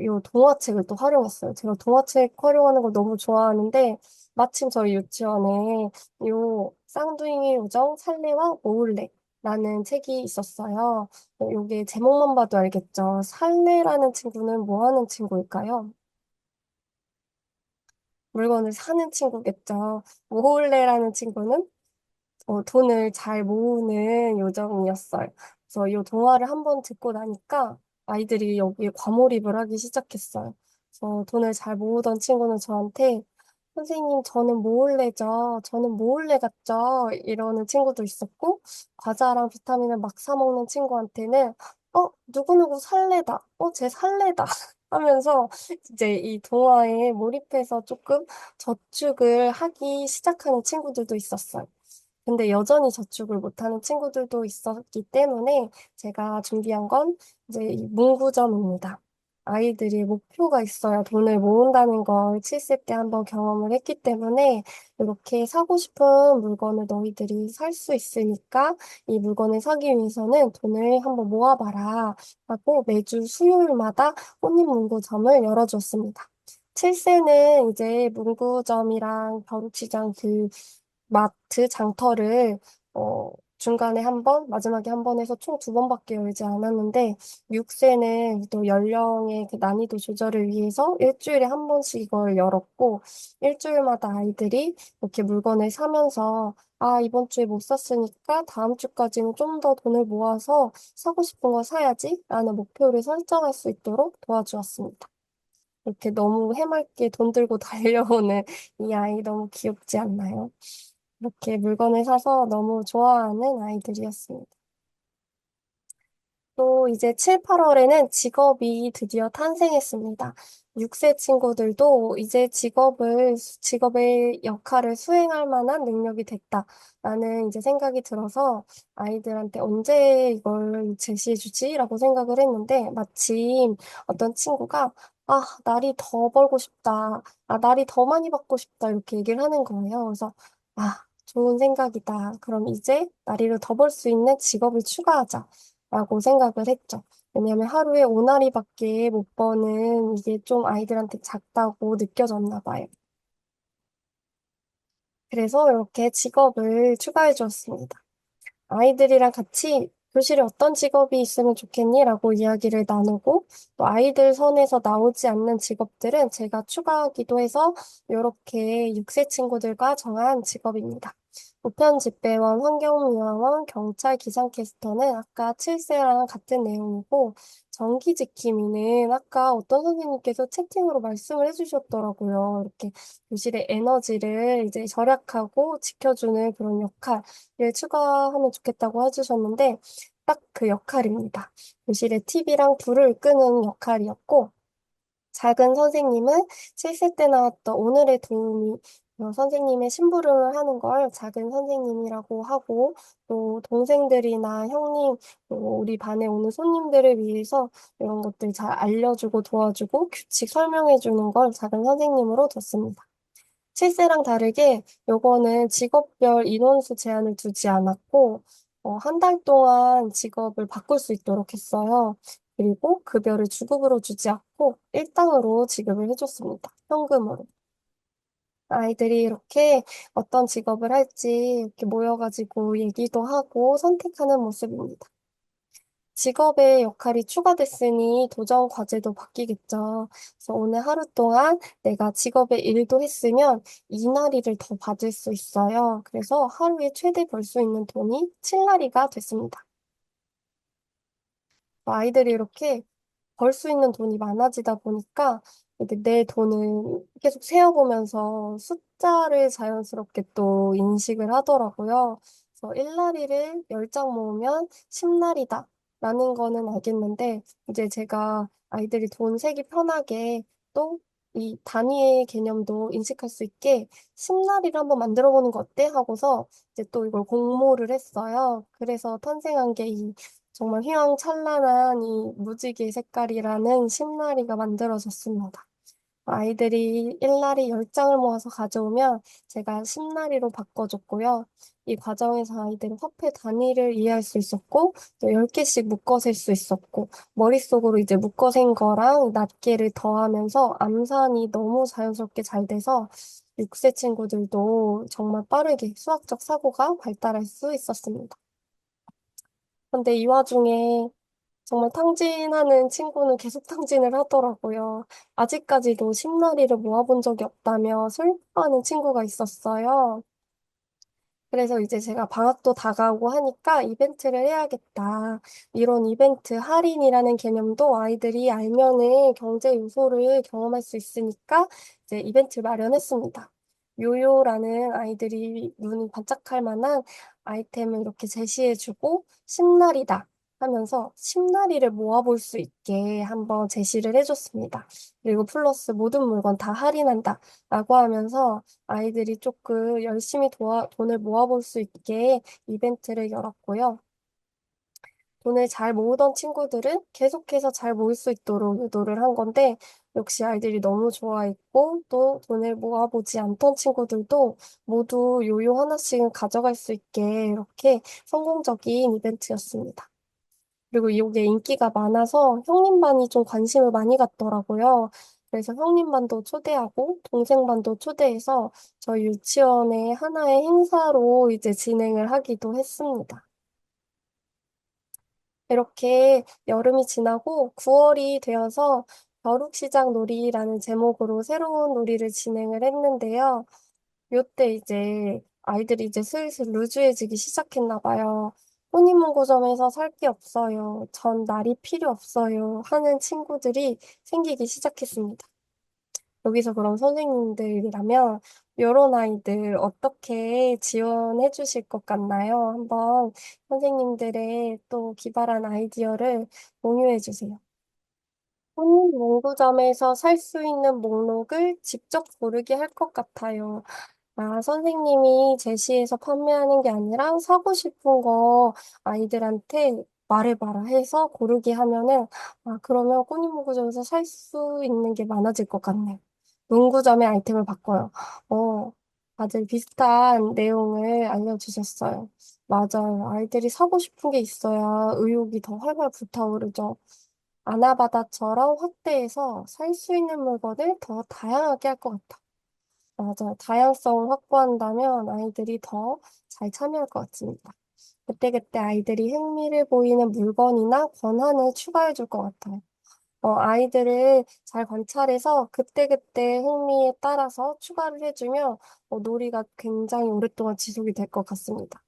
Speaker 1: 요 동화책을 또 활용했어요. 제가 동화책 활용하는 걸 너무 좋아하는데 마침 저희 유치원에 요 쌍둥이 요정 살래와 모을래라는 책이 있었어요. 요게 제목만 봐도 알겠죠. 살래라는 친구는 뭐 하는 친구일까요? 물건을 사는 친구겠죠. 모을래라는 친구는 돈을 잘 모으는 요정이었어요. 그래서 이 동화를 한번 듣고 나니까 아이들이 여기에 과몰입을 하기 시작했어요. 그래서 돈을 잘 모으던 친구는 저한테 선생님, 저는 모을래죠. 저는 모을래 같죠. 이러는 친구도 있었고, 과자랑 비타민을 막 사 먹는 친구한테는, 누구누구 살래다. 쟤 살래다. 하면서 이제 이 동화에 몰입해서 조금 저축을 하기 시작하는 친구들도 있었어요. 근데 여전히 저축을 못하는 친구들도 있었기 때문에 제가 준비한 건 이제 이 문구점입니다. 아이들이 목표가 있어야 돈을 모은다는 걸 7세 때 한번 경험을 했기 때문에 이렇게 사고 싶은 물건을 너희들이 살 수 있으니까 이 물건을 사기 위해서는 돈을 한번 모아봐라 하고 매주 수요일마다 혼인 문구점을 열어줬습니다. 7세는 이제 문구점이랑 벼룩시장 그 마트 장터를 중간에 한 번, 마지막에 한 번 해서 총 두 번밖에 열지 않았는데, 6세는 또 연령의 그 난이도 조절을 위해서 일주일에 한 번씩 이걸 열었고, 일주일마다 아이들이 이렇게 물건을 사면서, 아, 이번 주에 못 샀으니까 다음 주까지는 좀 더 돈을 모아서 사고 싶은 거 사야지 라는 목표를 설정할 수 있도록 도와주었습니다. 이렇게 너무 해맑게 돈 들고 달려오는 이 아이 너무 귀엽지 않나요? 이렇게 물건을 사서 너무 좋아하는 아이들이었습니다. 또 이제 7, 8월에는 직업이 드디어 탄생했습니다. 6세 친구들도 이제 직업의 역할을 수행할 만한 능력이 됐다라는 이제 생각이 들어서 아이들한테 언제 이걸 제시해 주지라고 생각을 했는데 마침 어떤 친구가 아, 날이 더 벌고 싶다. 아, 날이 더 많이 받고 싶다. 이렇게 얘기를 하는 거예요. 그래서 아, 좋은 생각이다. 그럼 이제 나리를 더 벌 수 있는 직업을 추가하자. 라고 생각을 했죠. 왜냐하면 하루에 5나리밖에 못 버는 이게 좀 아이들한테 작다고 느껴졌나 봐요. 그래서 이렇게 직업을 추가해 주었습니다. 아이들이랑 같이 교실에 어떤 직업이 있으면 좋겠니? 라고 이야기를 나누고 또 아이들 선에서 나오지 않는 직업들은 제가 추가하기도 해서 이렇게 6세 친구들과 정한 직업입니다. 우편집배원, 환경미화원, 경찰, 기상캐스터는 아까 7세랑 같은 내용이고 정기지킴이는 아까 어떤 선생님께서 채팅으로 말씀을 해주셨더라고요. 이렇게 교실의 에너지를 이제 절약하고 지켜주는 그런 역할 추가하면 좋겠다고 해주셨는데 딱 그 역할입니다. 교실에 TV랑 불을 끄는 역할이었고 작은 선생님은 7세 때 나왔던 오늘의 도우미 선생님의 심부름을 하는 걸 작은 선생님이라고 하고 또 동생들이나 형님 또 우리 반에 오는 손님들을 위해서 이런 것들 잘 알려주고 도와주고 규칙 설명해주는 걸 작은 선생님으로 뒀습니다. 7세랑 다르게 요거는 직업별 인원수 제한을 두지 않았고, 한 달 동안 직업을 바꿀 수 있도록 했어요. 그리고 급여를 주급으로 주지 않고 일당으로 지급을 해줬습니다. 현금으로. 아이들이 이렇게 어떤 직업을 할지 이렇게 모여가지고 얘기도 하고 선택하는 모습입니다. 직업의 역할이 추가됐으니 도전 과제도 바뀌겠죠. 그래서 오늘 하루 동안 내가 직업의 일도 했으면 이나리를 더 받을 수 있어요. 그래서 하루에 최대 벌 수 있는 돈이 7나리가 됐습니다. 아이들이 이렇게 벌 수 있는 돈이 많아지다 보니까 이렇게 내 돈을 계속 세어보면서 숫자를 자연스럽게 또 인식을 하더라고요. 그래서 1나리를 10장 모으면 10나리다 라는 거는 알겠는데 이제 제가 아이들이 돈 세기 편하게 또 이 단위의 개념도 인식할 수 있게 10나리를 한번 만들어 보는 거 어때? 하고서 이제 또 이걸 공모를 했어요. 그래서 탄생한 게 이 정말 휘황찬란한 이 무지개 색깔이라는 십나리가 만들어졌습니다. 아이들이 일나리 10장을 모아서 가져오면 제가 십나리로 바꿔줬고요. 이 과정에서 아이들은 화폐 단위를 이해할 수 있었고, 또 10개씩 묶어 셀 수 있었고, 머릿속으로 이제 묶어 센 거랑 낱개를 더하면서 암산이 너무 자연스럽게 잘 돼서 6세 친구들도 정말 빠르게 수학적 사고가 발달할 수 있었습니다. 근데 이 와중에 정말 탕진하는 친구는 계속 탕진을 하더라고요. 아직까지도 십나리를 모아본 적이 없다며 슬퍼하는 친구가 있었어요. 그래서 이제 제가 방학도 다가오고 하니까 이벤트를 해야겠다. 이런 이벤트 할인이라는 개념도 아이들이 알면은 경제 요소를 경험할 수 있으니까 이제 이벤트 마련했습니다. 요요라는 아이들이 눈이 반짝할 만한 아이템을 이렇게 제시해주고 십날이다 하면서 십나리를 모아볼 수 있게 한번 제시를 해줬습니다. 그리고 플러스 모든 물건 다 할인한다 라고 하면서 아이들이 조금 열심히 돈을 모아볼 수 있게 이벤트를 열었고요. 돈을 잘 모으던 친구들은 계속해서 잘 모을 수 있도록 유도를 한 건데, 역시 아이들이 너무 좋아했고, 또 돈을 모아보지 않던 친구들도 모두 요요 하나씩은 가져갈 수 있게 이렇게 성공적인 이벤트였습니다. 그리고 이게 인기가 많아서 형님반이 좀 관심을 많이 갖더라고요. 그래서 형님반도 초대하고 동생반도 초대해서 저희 유치원의 하나의 행사로 이제 진행을 하기도 했습니다. 이렇게 여름이 지나고 9월이 되어서 벼룩시장 놀이라는 제목으로 새로운 놀이를 진행을 했는데요. 요때 이제 아이들이 이제 슬슬 루즈해지기 시작했나 봐요. 혼인문고점에서 살 게 없어요. 전 날이 필요 없어요. 하는 친구들이 생기기 시작했습니다. 여기서 그럼 선생님들이라면 이런 아이들 어떻게 지원해 주실 것 같나요? 한번 선생님들의 또 기발한 아이디어를 공유해 주세요. 문구점에서 살 수 있는 목록을 직접 고르게 할 것 같아요. 아, 선생님이 제시해서 판매하는 게 아니라 사고 싶은 거 아이들한테 말해봐라 해서 고르게 하면은, 아, 그러면 꾸니문구점에서 살 수 있는 게 많아질 것 같네요. 문구점의 아이템을 바꿔요. 어, 다들 비슷한 내용을 알려주셨어요. 맞아요. 아이들이 사고 싶은 게 있어야 의욕이 더 활활 불타오르죠. 아나바다처럼 확대해서 살 수 있는 물건을 더 다양하게 할 것 같아. 맞아요. 다양성을 확보한다면 아이들이 더 잘 참여할 것 같습니다. 그때그때 아이들이 흥미를 보이는 물건이나 권한을 추가해 줄 것 같아요. 아이들을 잘 관찰해서 그때그때 흥미에 따라서 추가를 해주면 놀이가 굉장히 오랫동안 지속이 될 것 같습니다.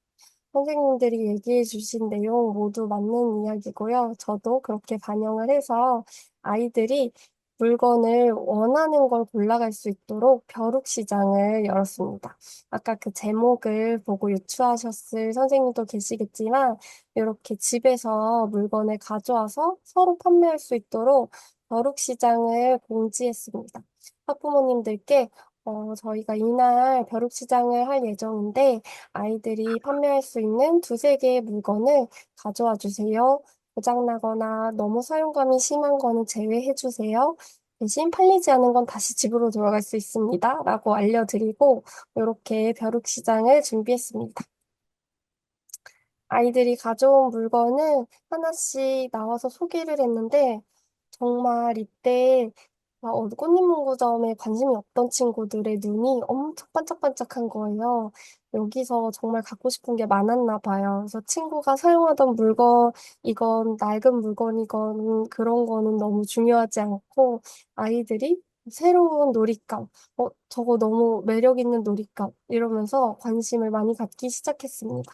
Speaker 1: 선생님들이 얘기해 주신 내용 모두 맞는 이야기고요. 저도 그렇게 반영을 해서 아이들이 물건을 원하는 걸 골라갈 수 있도록 벼룩시장을 열었습니다. 아까 그 제목을 보고 유추하셨을 선생님도 계시겠지만, 이렇게 집에서 물건을 가져와서 서로 판매할 수 있도록 벼룩시장을 공지했습니다. 학부모님들께 저희가 이날 벼룩시장을 할 예정인데, 아이들이 판매할 수 있는 두세 개의 물건을 가져와 주세요. 고장나거나 너무 사용감이 심한 거는 제외해 주세요. 대신 팔리지 않은 건 다시 집으로 돌아갈 수 있습니다. 라고 알려드리고, 이렇게 벼룩시장을 준비했습니다. 아이들이 가져온 물건을 하나씩 나와서 소개를 했는데, 정말 이때 꽃잎문구점에 관심이 없던 친구들의 눈이 엄청 반짝반짝한 거예요. 여기서 정말 갖고 싶은 게 많았나 봐요. 그래서 친구가 사용하던 물건, 이건 낡은 물건이건 그런 거는 너무 중요하지 않고 아이들이 새로운 놀잇감, 저거 너무 매력 있는 놀잇감 이러면서 관심을 많이 갖기 시작했습니다.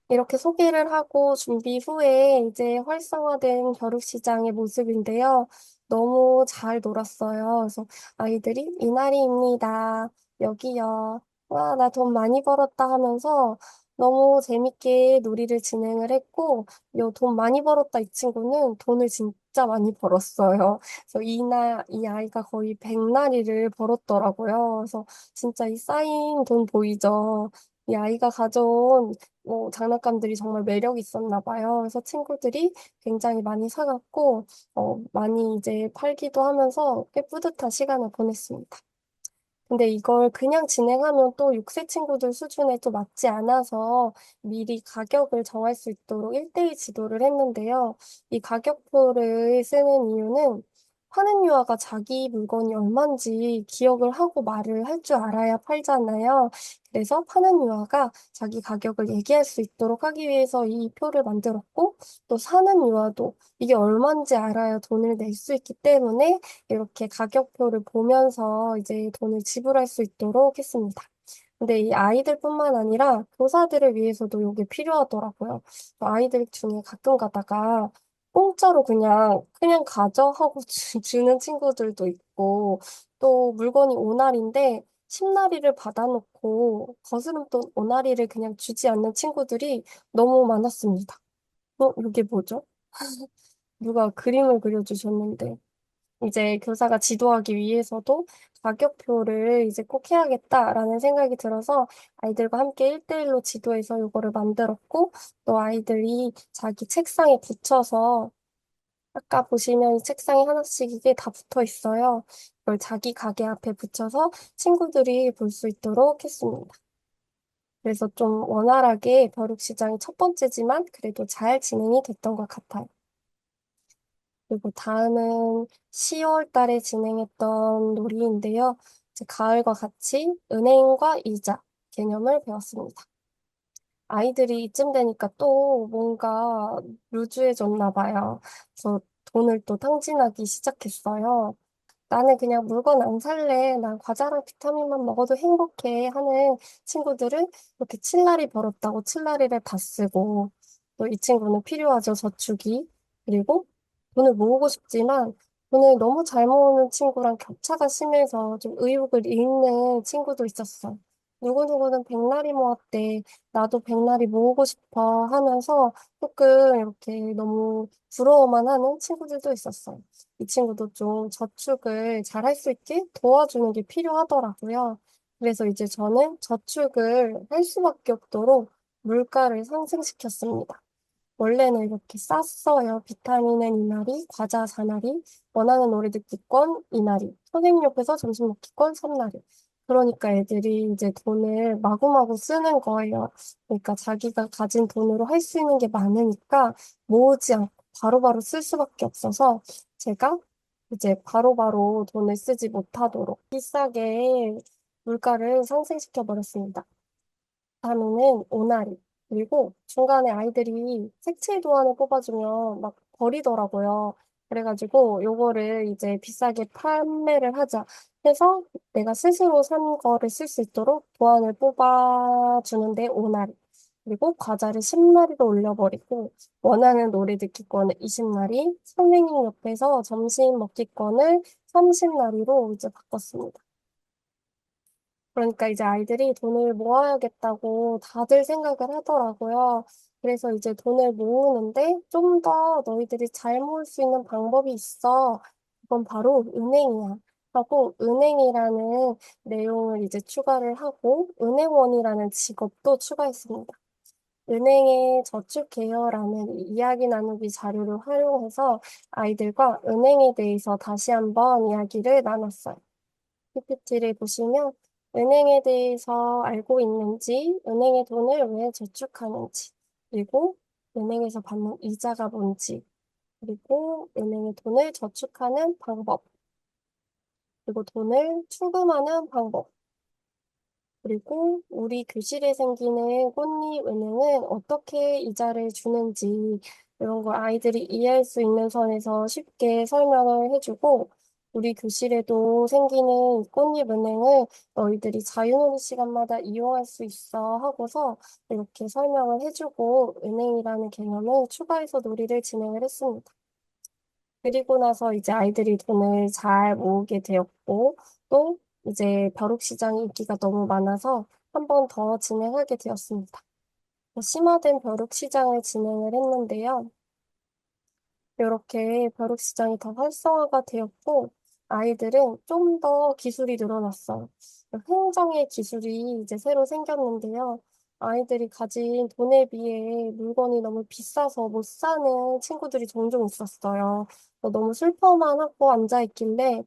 Speaker 1: 이렇게 소개를 하고 준비 후에 이제 활성화된 벼룩시장의 모습인데요. 너무 잘 놀았어요. 그래서 아이들이 이날이입니다. 여기요. 와, 나 돈 많이 벌었다 하면서 너무 재밌게 놀이를 진행을 했고, 요 돈 많이 벌었다 이 친구는 돈을 진짜 많이 벌었어요. 그래서 이 아이가 거의 100나리를 벌었더라고요. 그래서 진짜 이 쌓인 돈 보이죠? 이 아이가 가져온 장난감들이 정말 매력이 있었나 봐요. 그래서 친구들이 굉장히 많이 사갔고, 많이 이제 팔기도 하면서 꽤 뿌듯한 시간을 보냈습니다. 근데 이걸 그냥 진행하면 또 6세 친구들 수준에 또 맞지 않아서 미리 가격을 정할 수 있도록 1대1 지도를 했는데요. 이 가격표를 쓰는 이유는 파는 유아가 자기 물건이 얼마인지 기억을 하고 말을 할 줄 알아야 팔잖아요. 그래서 파는 유아가 자기 가격을 얘기할 수 있도록 하기 위해서 이 표를 만들었고, 또 사는 유아도 이게 얼마인지 알아야 돈을 낼 수 있기 때문에 이렇게 가격표를 보면서 이제 돈을 지불할 수 있도록 했습니다. 근데 이 아이들뿐만 아니라 교사들을 위해서도 이게 필요하더라고요. 아이들 중에 가끔 가다가 공짜로 그냥 가져 하고 주는 친구들도 있고 또 물건이 오날인데 10나리를 받아놓고 거스름돈 5나리를 그냥 주지 않는 친구들이 너무 많았습니다. 이게 뭐죠? 누가 그림을 그려주셨는데 이제 교사가 지도하기 위해서도 가격표를 이제 꼭 해야겠다라는 생각이 들어서 아이들과 함께 1대1로 지도해서 이거를 만들었고 또 아이들이 자기 책상에 붙여서 아까 보시면 이 책상에 하나씩 이게 다 붙어 있어요. 이걸 자기 가게 앞에 붙여서 친구들이 볼 수 있도록 했습니다. 그래서 좀 원활하게 벼룩시장이 첫 번째지만 그래도 잘 진행이 됐던 것 같아요. 그리고 다음은 10월 달에 진행했던 놀이인데요. 이제 가을과 같이 은행과 이자 개념을 배웠습니다. 아이들이 이쯤 되니까 또 뭔가 루즈해졌나 봐요. 그래서 돈을 또 탕진하기 시작했어요. 나는 그냥 물건 안 살래. 난 과자랑 비타민만 먹어도 행복해. 하는 친구들은 이렇게 칠라리 벌었다고 칠라리를 다 쓰고, 또 이 친구는 필요하죠, 저축이. 그리고 돈을 모으고 싶지만 돈을 너무 잘 모으는 친구랑 격차가 심해서 좀 의욕을 잃는 친구도 있었어. 누구누구는 백날이 모았대. 나도 백날이 모으고 싶어 하면서 조금 이렇게 너무 부러워만 하는 친구들도 있었어요. 이 친구도 좀 저축을 잘 할 수 있게 도와주는 게 필요하더라고요. 그래서 이제 저는 저축을 할 수밖에 없도록 물가를 상승시켰습니다. 원래는 이렇게 쌌어요. 비타민은 이날이, 과자 4날이, 원하는 놀이 듣기권 이날이, 선생님 옆에서 점심 먹기권 3날이. 그러니까 애들이 이제 돈을 마구마구 쓰는 거예요. 그러니까 자기가 가진 돈으로 할 수 있는 게 많으니까 모으지 않고 바로바로 쓸 수밖에 없어서 제가 이제 바로바로 돈을 쓰지 못하도록 비싸게 물가를 상승시켜 버렸습니다. 다음에는 오나리. 그리고 중간에 아이들이 색칠 도안을 뽑아주면 막 버리더라고요. 그래가지고 요거를 이제 비싸게 판매를 하자 해서 내가 스스로 산 거를 쓸 수 있도록 도안을 뽑아주는데 오나리. 그리고 과자를 10마리로 올려버리고 원하는 노래 듣기권을 20마리, 선생님 옆에서 점심 먹기권을 30마리로 이제 바꿨습니다. 그러니까 이제 아이들이 돈을 모아야겠다고 다들 생각을 하더라고요. 그래서 이제 돈을 모으는데 좀 더 너희들이 잘 모을 수 있는 방법이 있어. 그건 바로 은행이야. 하고 은행이라는 내용을 이제 추가를 하고 은행원이라는 직업도 추가했습니다. 은행의 저축 개요라는 이야기 나누기 자료를 활용해서 아이들과 은행에 대해서 다시 한번 이야기를 나눴어요. PPT를 보시면 은행에 대해서 알고 있는지, 은행의 돈을 왜 저축하는지, 그리고 은행에서 받는 이자가 뭔지, 그리고 은행의 돈을 저축하는 방법, 그리고 돈을 출금하는 방법, 그리고 우리 교실에 생기는 꽃잎은행은 어떻게 이자를 주는지 이런 걸 아이들이 이해할 수 있는 선에서 쉽게 설명을 해주고 우리 교실에도 생기는 꽃잎은행을 너희들이 자유놀이 시간마다 이용할 수 있어 하고서 이렇게 설명을 해주고 은행이라는 개념을 추가해서 놀이를 진행을 했습니다. 그리고 나서 이제 아이들이 돈을 잘 모으게 되었고, 또 이제 벼룩시장 인기가 너무 많아서 한 번 더 진행하게 되었습니다. 심화된 벼룩시장을 진행을 했는데요. 이렇게 벼룩시장이 더 활성화가 되었고, 아이들은 좀 더 기술이 늘어났어요. 흥정의 기술이 이제 새로 생겼는데요. 아이들이 가진 돈에 비해 물건이 너무 비싸서 못 사는 친구들이 종종 있었어요. 너무 슬퍼만 하고 앉아있길래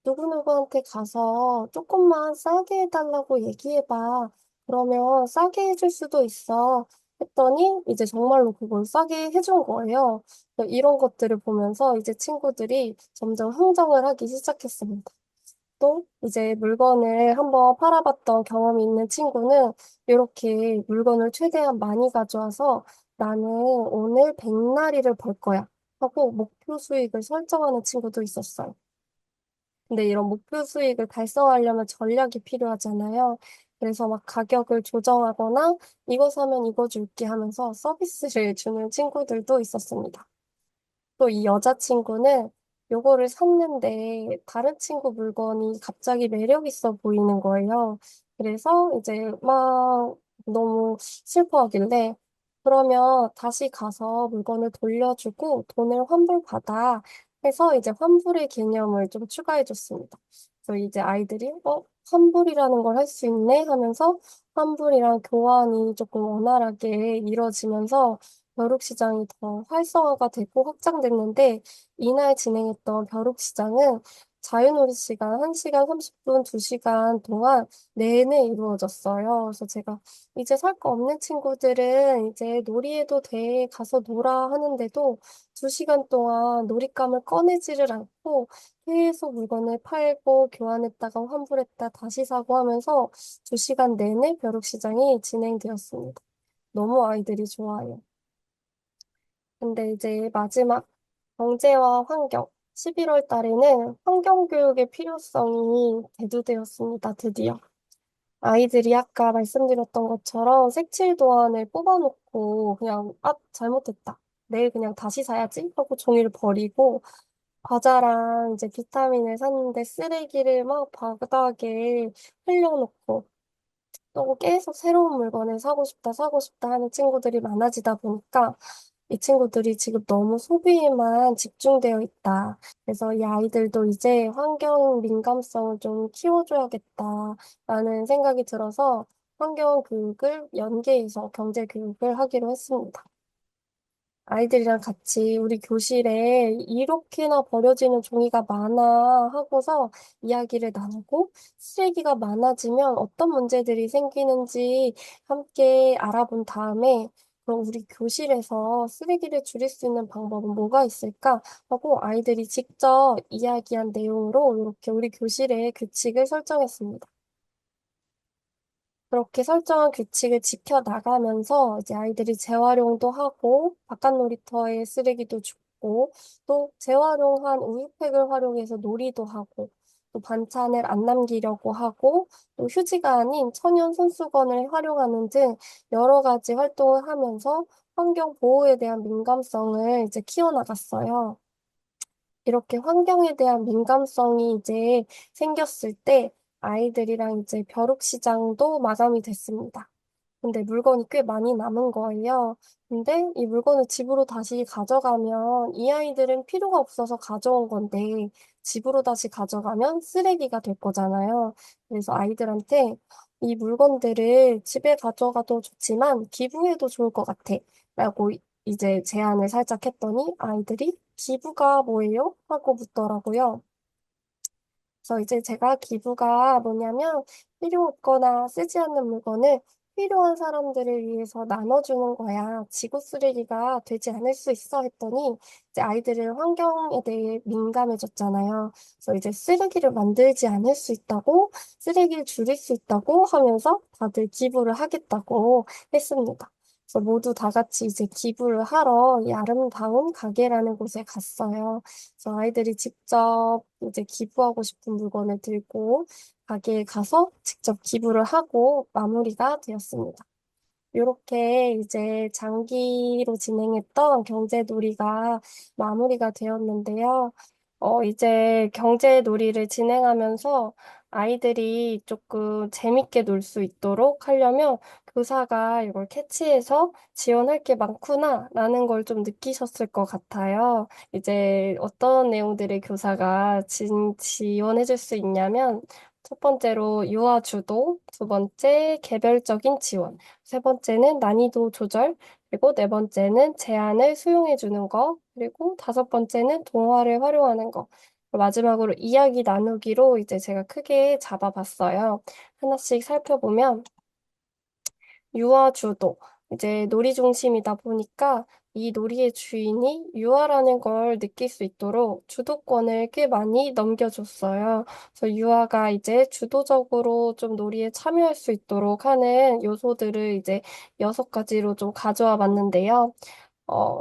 Speaker 1: 누구누구한테 가서 조금만 싸게 해달라고 얘기해봐. 그러면 싸게 해줄 수도 있어. 했더니 이제 정말로 그걸 싸게 해준 거예요. 이런 것들을 보면서 이제 친구들이 점점 흥정을 하기 시작했습니다. 또 이제 물건을 한번 팔아봤던 경험이 있는 친구는 이렇게 물건을 최대한 많이 가져와서 나는 오늘 100나리를 벌 거야 하고 목표 수익을 설정하는 친구도 있었어요. 근데 이런 목표 수익을 달성하려면 전략이 필요하잖아요. 그래서 막 가격을 조정하거나 이거 사면 이거 줄게 하면서 서비스를 주는 친구들도 있었습니다. 또 이 여자친구는 요거를 샀는데 다른 친구 물건이 갑자기 매력 있어 보이는 거예요. 그래서 이제 막 너무 슬퍼하길래 그러면 다시 가서 물건을 돌려주고 돈을 환불받아 해서 이제 환불의 개념을 좀 추가해 줬습니다. 그래서 이제 아이들이 환불이라는 걸 할 수 있네 하면서 환불이랑 교환이 조금 원활하게 이루어지면서 벼룩시장이 더 활성화가 되고 확장됐는데 이날 진행했던 벼룩시장은 자유놀이 시간 1시간 30분, 2시간 동안 내내 이루어졌어요. 그래서 제가 이제 살 거 없는 친구들은 이제 놀이해도 돼, 가서 놀아 하는데도 2시간 동안 놀잇감을 꺼내지를 않고 계속 물건을 팔고 교환했다가 환불했다 다시 사고 하면서 2시간 내내 벼룩시장이 진행되었습니다. 너무 아이들이 좋아해요. 근데 이제 마지막 경제와 환경. 11월 달에는 환경교육의 필요성이 대두되었습니다. 드디어. 아이들이 아까 말씀드렸던 것처럼 색칠 도안을 뽑아놓고 그냥, 아, 잘못했다. 내일 그냥 다시 사야지 하고 종이를 버리고 과자랑 이제 비타민을 샀는데 쓰레기를 막 바닥에 흘려놓고 또 계속 새로운 물건을 사고 싶다 하는 친구들이 많아지다 보니까 이 친구들이 지금 너무 소비에만 집중되어 있다. 그래서 이 아이들도 이제 환경 민감성을 좀 키워줘야겠다라는 생각이 들어서 환경 교육을 연계해서 경제 교육을 하기로 했습니다. 아이들이랑 같이 우리 교실에 이렇게나 버려지는 종이가 많아 하고서 이야기를 나누고 쓰레기가 많아지면 어떤 문제들이 생기는지 함께 알아본 다음에 그럼 우리 교실에서 쓰레기를 줄일 수 있는 방법은 뭐가 있을까 하고 아이들이 직접 이야기한 내용으로 이렇게 우리 교실에 규칙을 설정했습니다. 그렇게 설정한 규칙을 지켜나가면서 이제 아이들이 재활용도 하고 바깥 놀이터에 쓰레기도 줍고 또 재활용한 우유팩을 활용해서 놀이도 하고 또 반찬을 안 남기려고 하고 또 휴지가 아닌 천연 손수건을 활용하는 등 여러 가지 활동을 하면서 환경 보호에 대한 민감성을 이제 키워나갔어요. 이렇게 환경에 대한 민감성이 이제 생겼을 때 아이들이랑 이제 벼룩시장도 마감이 됐습니다. 근데 물건이 꽤 많이 남은 거예요. 근데 이 물건을 집으로 다시 가져가면 이 아이들은 필요가 없어서 가져온 건데 집으로 다시 가져가면 쓰레기가 될 거잖아요. 그래서 아이들한테 이 물건들을 집에 가져가도 좋지만 기부해도 좋을 것 같아. 라고 이제 제안을 살짝 했더니 아이들이 기부가 뭐예요? 하고 묻더라고요. 그래서 이제 제가 기부가 뭐냐면 필요 없거나 쓰지 않는 물건을 필요한 사람들을 위해서 나눠주는 거야. 지구 쓰레기가 되지 않을 수 있어 했더니 이제 아이들은 환경에 대해 민감해졌잖아요. 그래서 이제 쓰레기를 만들지 않을 수 있다고, 쓰레기를 줄일 수 있다고 하면서 다들 기부를 하겠다고 했습니다. 그래서 모두 다 같이 이제 기부를 하러 이 아름다운 가게라는 곳에 갔어요. 그래서 아이들이 직접 이제 기부하고 싶은 물건을 들고 가게에 가서 직접 기부를 하고 마무리가 되었습니다. 이렇게 이제 장기로 진행했던 경제놀이가 마무리가 되었는데요. 이제 경제놀이를 진행하면서 아이들이 조금 재밌게 놀 수 있도록 하려면 교사가 이걸 캐치해서 지원할 게 많구나라는 걸 좀 느끼셨을 것 같아요. 이제 어떤 내용들의 교사가 지원해 줄 수 있냐면 첫 번째로 유아 주도, 두 번째 개별적인 지원, 세 번째는 난이도 조절, 그리고 네 번째는 제안을 수용해 주는 거, 그리고 다섯 번째는 동화를 활용하는 거. 마지막으로 이야기 나누기로 이제 제가 크게 잡아봤어요. 하나씩 살펴보면 유아 주도. 이제 놀이 중심이다 보니까 이 놀이의 주인이 유아라는 걸 느낄 수 있도록 주도권을 꽤 많이 넘겨줬어요. 그래서 유아가 이제 주도적으로 좀 놀이에 참여할 수 있도록 하는 요소들을 이제 여섯 가지로 좀 가져와 봤는데요.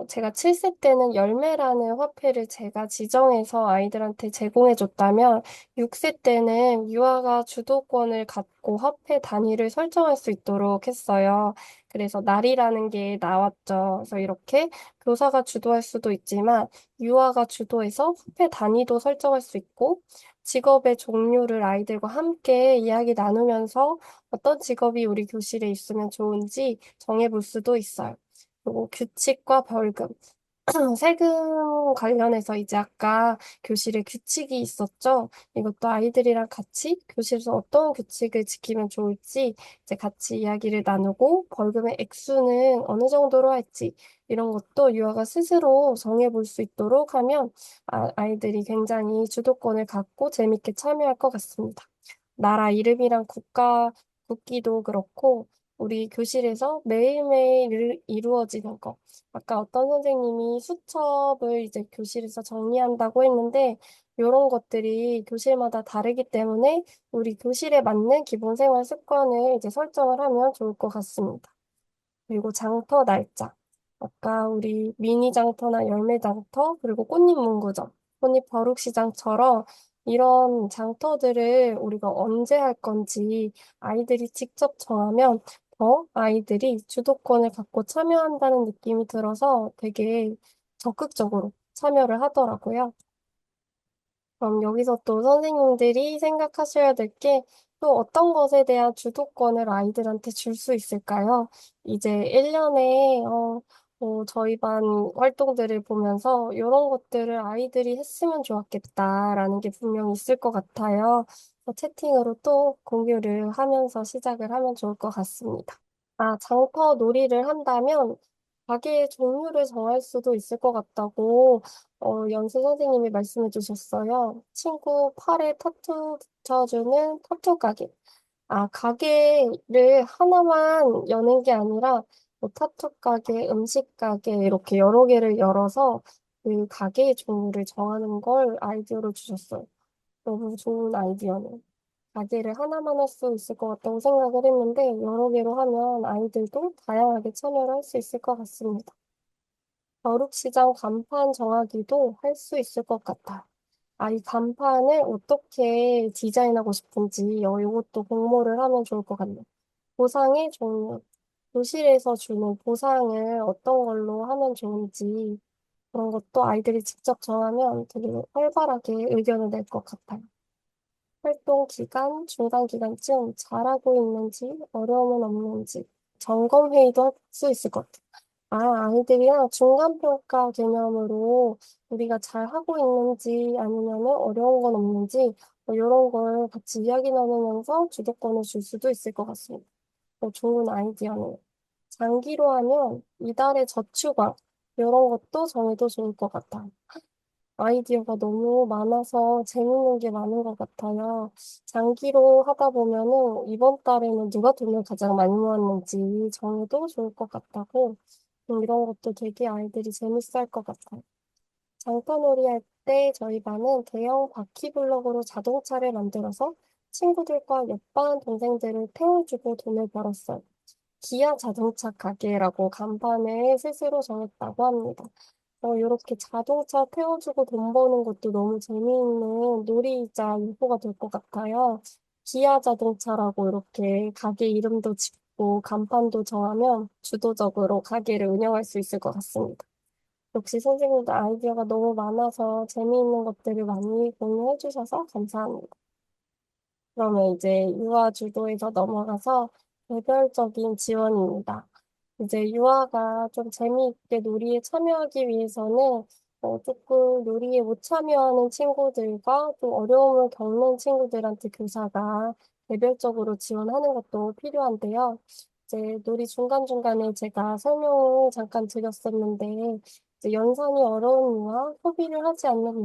Speaker 1: 제가 7세 때는 열매라는 화폐를 제가 지정해서 아이들한테 제공해 줬다면 6세 때는 유아가 주도권을 갖고 화폐 단위를 설정할 수 있도록 했어요. 그래서 날이라는 게 나왔죠. 그래서 이렇게 교사가 주도할 수도 있지만 유아가 주도해서 화폐 단위도 설정할 수 있고 직업의 종류를 아이들과 함께 이야기 나누면서 어떤 직업이 우리 교실에 있으면 좋은지 정해볼 수도 있어요. 그리고 규칙과 벌금. 세금 관련해서 이제 아까 교실에 규칙이 있었죠. 이것도 아이들이랑 같이 교실에서 어떤 규칙을 지키면 좋을지 이제 같이 이야기를 나누고 벌금의 액수는 어느 정도로 할지 이런 것도 유아가 스스로 정해볼 수 있도록 하면 아이들이 굉장히 주도권을 갖고 재밌게 참여할 것 같습니다. 나라 이름이랑 국기도 그렇고 우리 교실에서 매일매일 이루어지는 거. 아까 어떤 선생님이 수첩을 이제 교실에서 정리한다고 했는데, 이런 것들이 교실마다 다르기 때문에 우리 교실에 맞는 기본 생활 습관을 이제 설정을 하면 좋을 것 같습니다. 그리고 장터 날짜. 아까 우리 미니 장터나 열매 장터, 그리고 꽃잎 문구점, 꽃잎 벼룩시장처럼 이런 장터들을 우리가 언제 할 건지 아이들이 직접 정하면 더 아이들이 주도권을 갖고 참여한다는 느낌이 들어서 되게 적극적으로 참여를 하더라고요. 그럼 여기서 또 선생님들이 생각하셔야 될 게 또 어떤 것에 대한 주도권을 아이들한테 줄 수 있을까요? 이제 1년에 저희 반 활동들을 보면서 이런 것들을 아이들이 했으면 좋았겠다라는 게 분명히 있을 것 같아요. 채팅으로 또 공유를 하면서 시작을 하면 좋을 것 같습니다. 아, 장터 놀이를 한다면 가게의 종류를 정할 수도 있을 것 같다고 연수 선생님이 말씀해 주셨어요. 친구 팔에 타투 붙여주는 타투 가게. 아, 가게를 하나만 여는 게 아니라 뭐 타투 가게, 음식 가게 이렇게 여러 개를 열어서 그 가게의 종류를 정하는 걸 아이디어로 주셨어요. 너무 좋은 아이디어네. 가게를 하나만 할 수 있을 것 같다고 생각을 했는데 여러 개로 하면 아이들도 다양하게 참여를 할 수 있을 것 같습니다. 벼룩시장 간판 정하기도 할 수 있을 것 같아요. 아, 이 간판을 어떻게 디자인하고 싶은지 이것도 공모를 하면 좋을 것 같네요. 보상의 종류, 교실에서 주는 보상을 어떤 걸로 하면 좋은지 그런 것도 아이들이 직접 정하면 되게 활발하게 의견을 낼 것 같아요. 활동 기간, 중간 기간쯤 잘하고 있는지, 어려움은 없는지 점검 회의도 할 수 있을 것 같아요. 아, 아이들이랑 중간평가 개념으로 우리가 잘하고 있는지 아니면 어려운 건 없는지 이런 걸 같이 이야기 나누면서 주도권을 줄 수도 있을 것 같습니다. 좋은 아이디어네요. 장기로 하면 이달의 저축왕 이런 것도 정해도 좋을 것 같아요. 아이디어가 너무 많아서 재밌는 게 많은 것 같아요. 장기로 하다 보면은 이번 달에는 누가 돈을 가장 많이 모았는지 정해도 좋을 것 같다고 이런 것도 되게 아이들이 재밌어 할 것 같아요. 장터놀이 할 때 저희 반은 대형 바퀴블럭으로 자동차를 만들어서 친구들과 옆반 동생들을 태워주고 돈을 벌었어요. 기아 자동차 가게라고 간판을 스스로 정했다고 합니다. 이렇게 자동차 태워주고 돈 버는 것도 너무 재미있는 놀이이자 유보가 될 것 같아요. 기아 자동차라고 이렇게 가게 이름도 짓고 간판도 정하면 주도적으로 가게를 운영할 수 있을 것 같습니다. 역시 선생님도 아이디어가 너무 많아서 재미있는 것들을 많이 공유해 주셔서 감사합니다. 그러면 이제 유아 주도에서 넘어가서 개별적인 지원입니다. 이제 유아가 좀 재미있게 놀이에 참여하기 위해서는 조금 놀이에 못 참여하는 친구들과 좀 어려움을 겪는 친구들한테 교사가 개별적으로 지원하는 것도 필요한데요. 이제 놀이 중간중간에 제가 설명을 잠깐 드렸었는데 이제 연산이 어려운 유아, 소비를 하지 않는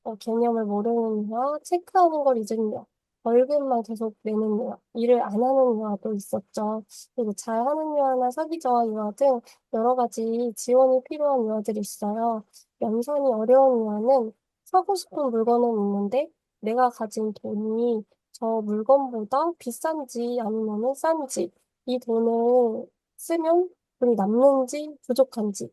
Speaker 1: 유아, 개념을 모르는 유아, 체크하는 걸 잊은 유아, 월급만 계속 내는 유아, 일을 안 하는 유아도 있었죠. 그리고 잘하는 유아나 사기저하 유아 등 여러 가지 지원이 필요한 유아들이 있어요. 연산이 어려운 유아는 사고 싶은 물건은 있는데 내가 가진 돈이 저 물건보다 비싼지 아니면 싼지 이 돈을 쓰면 돈이 남는지 부족한지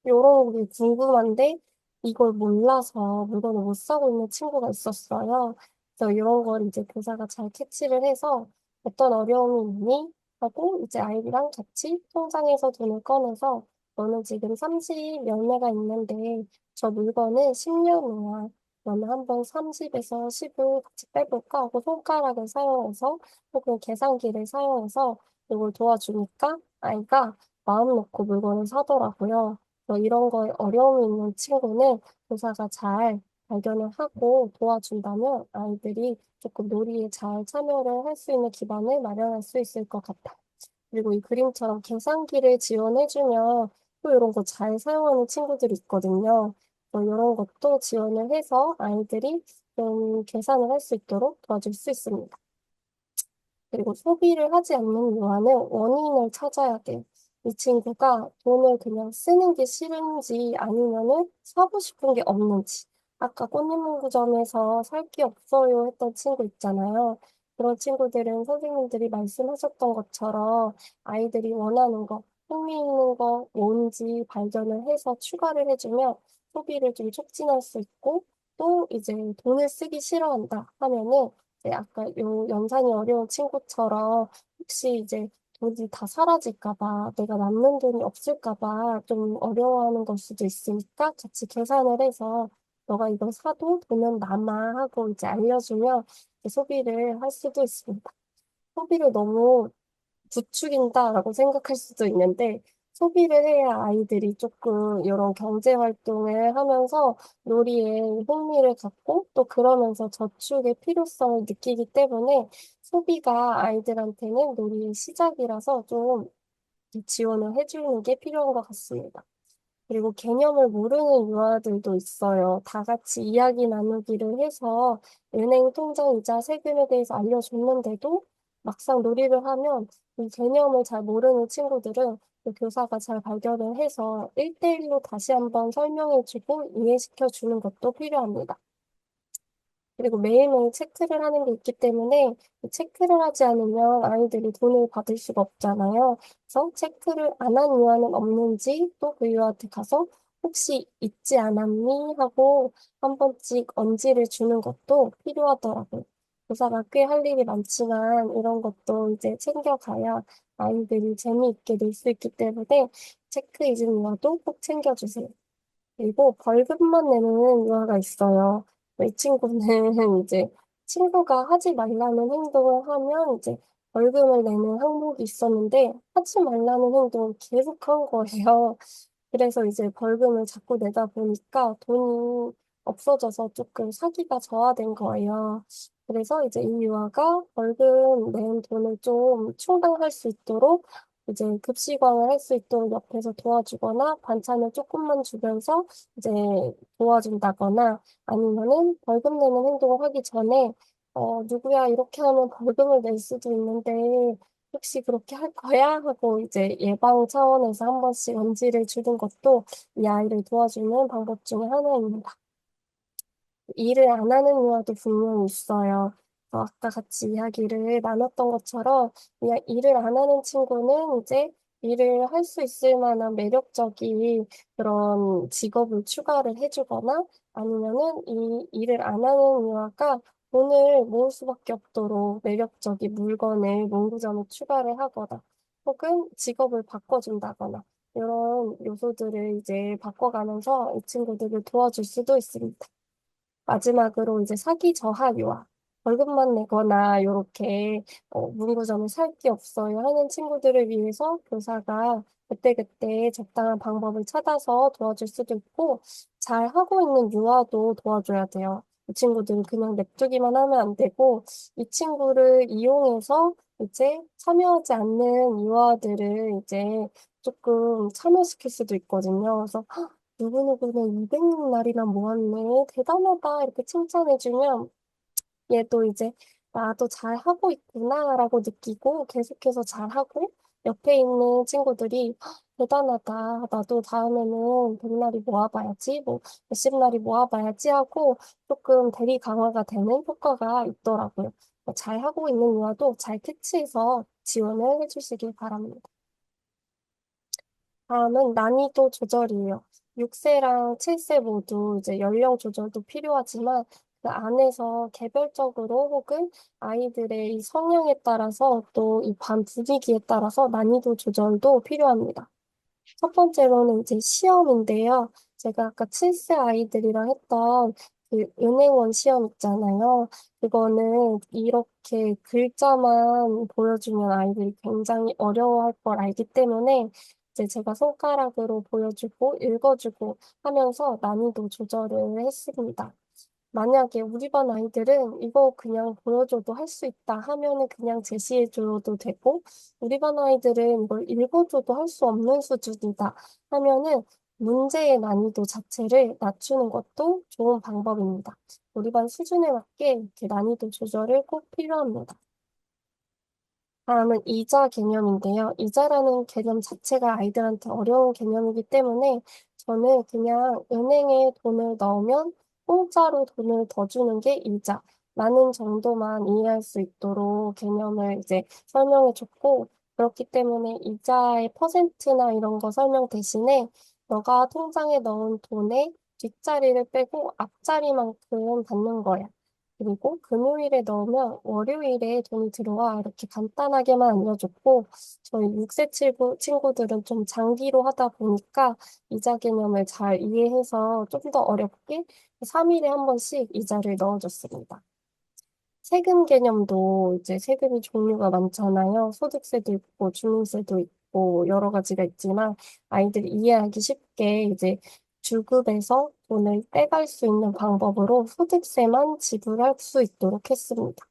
Speaker 1: 이런 게 궁금한데 이걸 몰라서 물건을 못 사고 있는 친구가 있었어요. 그래서 이런 걸 이제 교사가 잘 캐치를 해서 어떤 어려움이 있니? 하고 이제 아이랑 같이 통장에서 돈을 꺼내서 너는 지금 30 열매가 있는데 저 물건은 10년 후야. 그러면 한번 30에서 10을 같이 빼볼까 하고 손가락을 사용해서 혹은 계산기를 사용해서 이걸 도와주니까 아이가 마음 놓고 물건을 사더라고요. 이런 거에 어려움이 있는 친구는 교사가 잘 발견을 하고 도와준다면 아이들이 조금 놀이에 잘 참여를 할 수 있는 기반을 마련할 수 있을 것 같아요. 그리고 이 그림처럼 계산기를 지원해주면 또 이런 거 잘 사용하는 친구들이 있거든요. 이런 것도 지원을 해서 아이들이 좀 계산을 할 수 있도록 도와줄 수 있습니다. 그리고 소비를 하지 않는 유아는 원인을 찾아야 돼요. 이 친구가 돈을 그냥 쓰는 게 싫은지 아니면은 사고 싶은 게 없는지. 아까 꽃잎문구점에서 살 게 없어요 했던 친구 있잖아요. 그런 친구들은 선생님들이 말씀하셨던 것처럼 아이들이 원하는 거, 흥미있는 거 뭔지 발견을 해서 추가를 해주면 소비를 좀 촉진할 수 있고 또 이제 돈을 쓰기 싫어한다 하면은 이제 아까 요 연산이 어려운 친구처럼 혹시 이제 돈이 다 사라질까 봐 내가 남는 돈이 없을까 봐 좀 어려워하는 걸 수도 있으니까 같이 계산을 해서 너가 이걸 사도 돈은 남아 하고 이제 알려주면 이제 소비를 할 수도 있습니다. 소비를 너무 부추긴다라고 생각할 수도 있는데 소비를 해야 아이들이 조금 이런 경제 활동을 하면서 놀이에 흥미를 갖고 또 그러면서 저축의 필요성을 느끼기 때문에 소비가 아이들한테는 놀이의 시작이라서 좀 지원을 해주는 게 필요한 것 같습니다. 그리고 개념을 모르는 유아들도 있어요. 다 같이 이야기 나누기를 해서 은행 통장이자 세금에 대해서 알려줬는데도 막상 놀이를 하면 이 개념을 잘 모르는 친구들은 그 교사가 잘 발견을 해서 1대1로 다시 한번 설명해주고 이해시켜주는 것도 필요합니다. 그리고 매일매일 체크를 하는 게 있기 때문에 이 체크를 하지 않으면 아이들이 돈을 받을 수가 없잖아요. 그래서 체크를 안 한 유아는 없는지 또 그 유아한테 가서 혹시 잊지 않았니? 하고 한 번씩 언지를 주는 것도 필요하더라고요. 교사가 꽤 할 일이 많지만 이런 것도 이제 챙겨가야 아이들이 재미있게 놀 수 있기 때문에 체크 잊은 유아도 꼭 챙겨주세요. 그리고 벌금만 내는 유아가 있어요. 이 친구는 이제 친구가 하지 말라는 행동을 하면 이제 벌금을 내는 항목이 있었는데 하지 말라는 행동을 계속 한 거예요. 그래서 이제 벌금을 자꾸 내다 보니까 돈이 없어져서 조금 사기가 저하된 거예요. 그래서 이제 이 유아가 벌금 낸 돈을 좀 충당할 수 있도록 이제 급식왕을 할 수 있도록 옆에서 도와주거나 반찬을 조금만 주면서 이제 도와준다거나 아니면은 벌금 내는 행동을 하기 전에 누구야 이렇게 하면 벌금을 낼 수도 있는데 혹시 그렇게 할 거야? 하고 이제 예방 차원에서 한 번씩 언지를 주는 것도 이 아이를 도와주는 방법 중에 하나입니다. 일을 안 하는 유아도 분명히 있어요. 아까 같이 이야기를 나눴던 것처럼 그냥 일을 안 하는 친구는 이제 일을 할 수 있을 만한 매력적인 그런 직업을 추가를 해주거나 아니면은 이 일을 안 하는 유아가 돈을 모을 수밖에 없도록 매력적인 물건을 문구점에 추가를 하거나 혹은 직업을 바꿔준다거나 이런 요소들을 이제 바꿔가면서 이 친구들을 도와줄 수도 있습니다. 마지막으로 이제 사기 저하 유아. 월급만 내거나 이렇게 문구점에 살 게 없어요 하는 친구들을 위해서 교사가 그때그때 적당한 방법을 찾아서 도와줄 수도 있고 잘 하고 있는 유아도 도와줘야 돼요. 이 친구들은 그냥 냅두기만 하면 안 되고 이 친구를 이용해서 이제 참여하지 않는 유아들을 이제 조금 참여시킬 수도 있거든요. 그래서 누구누구는 200날이나 모았네. 대단하다. 이렇게 칭찬해주면 얘도 이제 나도 잘하고 있구나라고 느끼고 계속해서 잘하고 옆에 있는 친구들이 "헉, 대단하다. 나도 다음에는 100날이 모아봐야지. 뭐 몇십 날이 모아봐야지 하고 조금 대리 강화가 되는 효과가 있더라고요. 잘하고 있는 유아도 잘 캐치해서 지원을 해주시길 바랍니다. 다음은 난이도 조절이에요. 6세랑 7세 모두 이제 연령 조절도 필요하지만 그 안에서 개별적으로 혹은 아이들의 이 성향에 따라서 또 이 반 분위기에 따라서 난이도 조절도 필요합니다. 첫 번째로는 이제 시험인데요. 제가 아까 7세 아이들이랑 했던 그 은행원 시험 있잖아요. 그거는 이렇게 글자만 보여주면 아이들이 굉장히 어려워할 걸 알기 때문에 이제 제가 손가락으로 보여주고 읽어주고 하면서 난이도 조절을 했습니다. 만약에 우리 반 아이들은 이거 그냥 보여줘도 할 수 있다 하면은 그냥 제시해줘도 되고, 우리 반 아이들은 이걸 읽어줘도 할 수 없는 수준이다 하면은 문제의 난이도 자체를 낮추는 것도 좋은 방법입니다. 우리 반 수준에 맞게 이렇게 난이도 조절을 꼭 필요합니다. 다음은 이자 개념인데요. 이자라는 개념 자체가 아이들한테 어려운 개념이기 때문에 저는 그냥 은행에 돈을 넣으면 공짜로 돈을 더 주는 게 이자라는 정도만 이해할 수 있도록 개념을 이제 설명해 줬고, 그렇기 때문에 이자의 퍼센트나 이런 거 설명 대신에 너가 통장에 넣은 돈의 뒷자리를 빼고 앞자리만큼 받는 거야. 그리고 금요일에 넣으면 월요일에 돈이 들어와. 이렇게 간단하게만 알려줬고, 저희 6세 친구들은 좀 장기로 하다 보니까 이자 개념을 잘 이해해서 좀 더 어렵게 3일에 한 번씩 이자를 넣어줬습니다. 세금 개념도 이제 세금이 종류가 많잖아요. 소득세도 있고, 주민세도 있고, 여러 가지가 있지만, 아이들이 이해하기 쉽게 이제 주급에서 돈을 떼갈 수 있는 방법으로 소득세만 지불할 수 있도록 했습니다.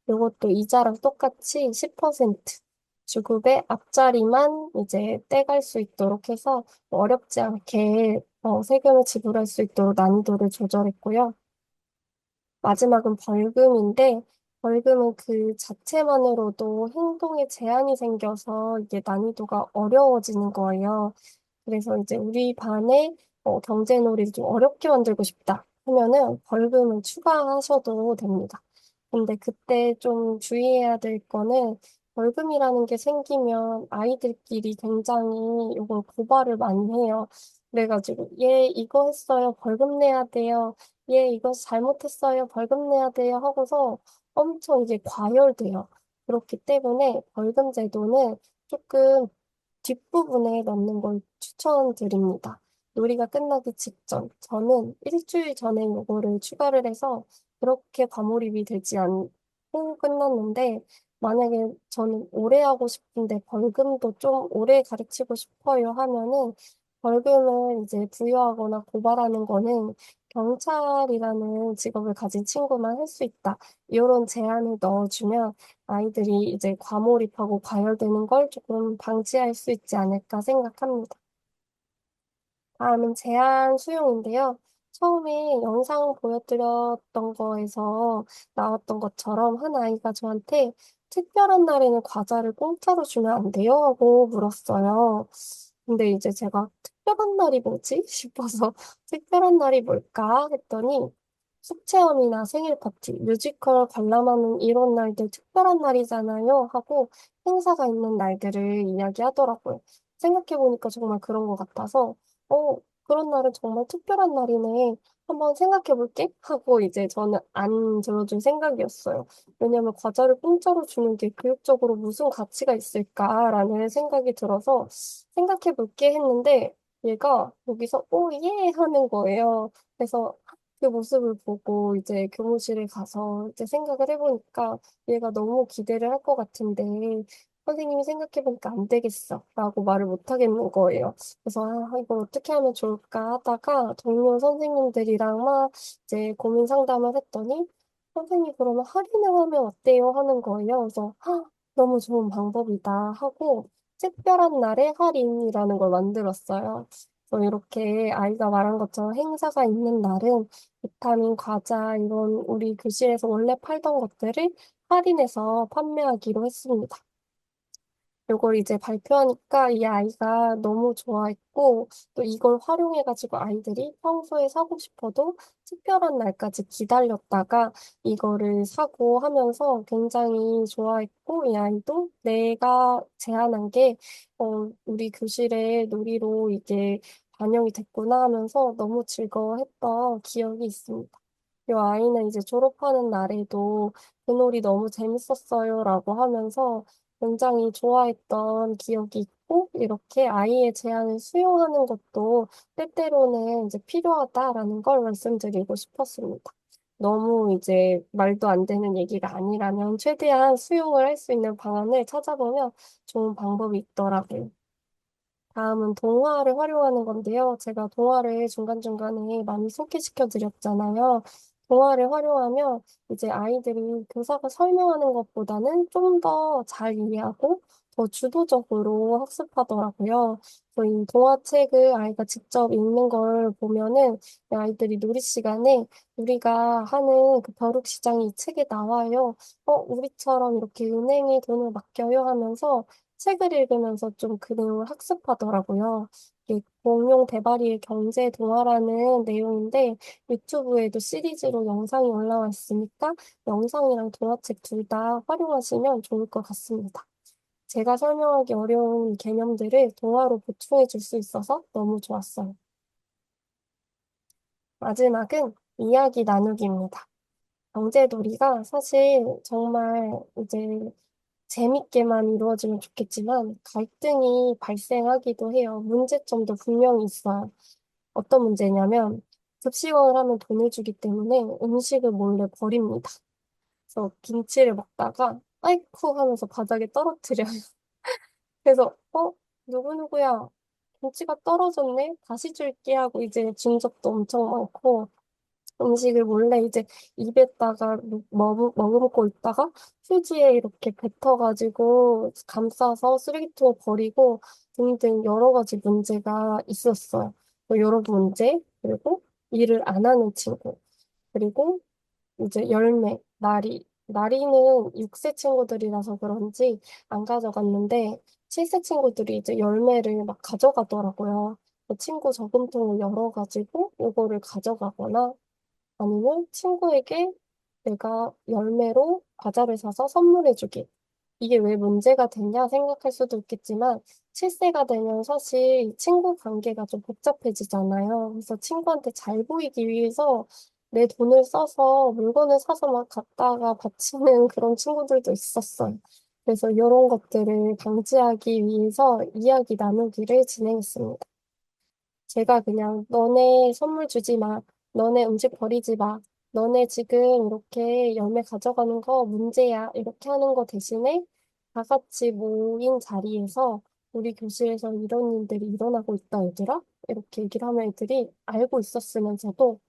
Speaker 1: 이것도 이자랑 똑같이 10% 주급의 앞자리만 이제 떼갈 수 있도록 해서 어렵지 않게 세금을 지불할 수 있도록 난이도를 조절했고요. 마지막은 벌금인데, 벌금은 그 자체만으로도 행동에 제한이 생겨서 이게 난이도가 어려워지는 거예요. 그래서 이제 우리 반에 경제놀이를 좀 어렵게 만들고 싶다 하면은 벌금을 추가하셔도 됩니다. 근데 그때 좀 주의해야 될 거는 벌금이라는 게 생기면 아이들끼리 굉장히 이걸 고발을 많이 해요. 그래가지고 얘 이거 했어요. 벌금 내야 돼요. 얘 이거 잘못했어요. 벌금 내야 돼요. 하고서 엄청 이게 과열돼요. 그렇기 때문에 벌금 제도는 조금 뒷부분에 넣는 걸 추천드립니다. 놀이가 끝나기 직전. 저는 일주일 전에 요거를 추가를 해서 그렇게 과몰입이 되지 않고 끝났는데, 만약에 저는 오래 하고 싶은데 벌금도 좀 오래 가르치고 싶어요 하면은 벌금을 이제 부여하거나 고발하는 거는 경찰이라는 직업을 가진 친구만 할 수 있다. 이런 제한을 넣어주면 아이들이 이제 과몰입하고 과열되는 걸 조금 방지할 수 있지 않을까 생각합니다. 다음은 제한 수용인데요. 처음에 영상 보여드렸던 거에서 나왔던 것처럼 한 아이가 저한테 특별한 날에는 과자를 공짜로 주면 안 돼요? 하고 물었어요. 근데 이제 제가 특별한 날이 뭐지? 싶어서 특별한 날이 뭘까? 했더니 숙체험이나 생일 파티, 뮤지컬 관람하는 이런 날들 특별한 날이잖아요. 하고 행사가 있는 날들을 이야기하더라고요. 생각해보니까 정말 그런 것 같아서 그런 날은 정말 특별한 날이네. 한번 생각해볼게. 하고 이제 저는 안 들어줄 생각이었어요. 왜냐면 과자를 공짜로 주는 게 교육적으로 무슨 가치가 있을까라는 생각이 들어서 생각해볼게 했는데 얘가 여기서 오, 예! 하는 거예요. 그래서 그 모습을 보고 이제 교무실에 가서 이제 생각을 해보니까 얘가 너무 기대를 할 것 같은데 선생님이 생각해보니까 안 되겠어 라고 말을 못 하겠는 거예요. 그래서 이걸 어떻게 하면 좋을까 하다가 동료 선생님들이랑 막 이제 고민 상담을 했더니 선생님 그러면 할인을 하면 어때요? 하는 거예요. 그래서 너무 좋은 방법이다 하고 특별한 날에 할인이라는 걸 만들었어요. 그래서 이렇게 아이가 말한 것처럼 행사가 있는 날은 비타민, 과자 이런 우리 교실에서 원래 팔던 것들을 할인해서 판매하기로 했습니다. 이걸 이제 발표하니까 이 아이가 너무 좋아했고, 또 이걸 활용해가지고 아이들이 평소에 사고 싶어도 특별한 날까지 기다렸다가 이거를 사고 하면서 굉장히 좋아했고, 이 아이도 내가 제안한 게, 우리 교실의 놀이로 이게 반영이 됐구나 하면서 너무 즐거워했던 기억이 있습니다. 이 아이는 이제 졸업하는 날에도 그 놀이 너무 재밌었어요 라고 하면서 굉장히 좋아했던 기억이 있고, 이렇게 아이의 제안을 수용하는 것도 때때로는 이제 필요하다라는 걸 말씀드리고 싶었습니다. 너무 이제 말도 안 되는 얘기가 아니라면 최대한 수용을 할 수 있는 방안을 찾아보면 좋은 방법이 있더라고요. 다음은 동화를 활용하는 건데요. 제가 동화를 중간중간에 많이 소개시켜 드렸잖아요. 동화를 활용하면 이제 아이들이 교사가 설명하는 것보다는 좀 더 잘 이해하고 더 주도적으로 학습하더라고요. 저희 동화책을 아이가 직접 읽는 걸 보면은 이 아이들이 놀이 시간에 우리가 하는 그 벼룩시장이 이 책에 나와요. 우리처럼 이렇게 은행에 돈을 맡겨요 하면서 책을 읽으면서 좀 그 내용을 학습하더라고요. 이게 공룡 대바리의 경제 동화라는 내용인데 유튜브에도 시리즈로 영상이 올라와 있으니까 영상이랑 동화책 둘 다 활용하시면 좋을 것 같습니다. 제가 설명하기 어려운 개념들을 동화로 보충해 줄 수 있어서 너무 좋았어요. 마지막은 이야기 나누기입니다. 경제놀이가 사실 정말 이제 재밌게만 이루어지면 좋겠지만 갈등이 발생하기도 해요. 문제점도 분명히 있어요. 어떤 문제냐면 급식원을 하면 돈을 주기 때문에 음식을 몰래 버립니다. 그래서 김치를 먹다가 아이쿠 하면서 바닥에 떨어뜨려요. 그래서 누구누구야 김치가 떨어졌네? 다시 줄게 하고 이제 준 적도 엄청 많고 음식을 몰래 이제 입에다가 머금고 있다가 휴지에 이렇게 뱉어가지고 감싸서 쓰레기통에 버리고 등등 여러 가지 문제가 있었어요. 여러 문제, 그리고 일을 안 하는 친구, 그리고 이제 열매, 나리는 6세 친구들이라서 그런지 안 가져갔는데 7세 친구들이 이제 열매를 막 가져가더라고요. 그 친구 저금통을 열어가지고 이거를 가져가거나 아니면 친구에게 내가 열매로 과자를 사서 선물해주기. 이게 왜 문제가 되냐 생각할 수도 있겠지만, 7세가 되면 사실 친구 관계가 좀 복잡해지잖아요. 그래서 친구한테 잘 보이기 위해서 내 돈을 써서 물건을 사서 막 갖다가 바치는 그런 친구들도 있었어요. 그래서 이런 것들을 방지하기 위해서 이야기 나누기를 진행했습니다. 제가 그냥 너네 선물 주지 마. 너네 음식 버리지 마. 너네 지금 이렇게 열매 가져가는 거 문제야. 이렇게 하는 거 대신에 다 같이 모인 자리에서 우리 교실에서 이런 일들이 일어나고 있다, 얘들아. 이렇게 얘기를 하면 애들이 알고 있었으면서도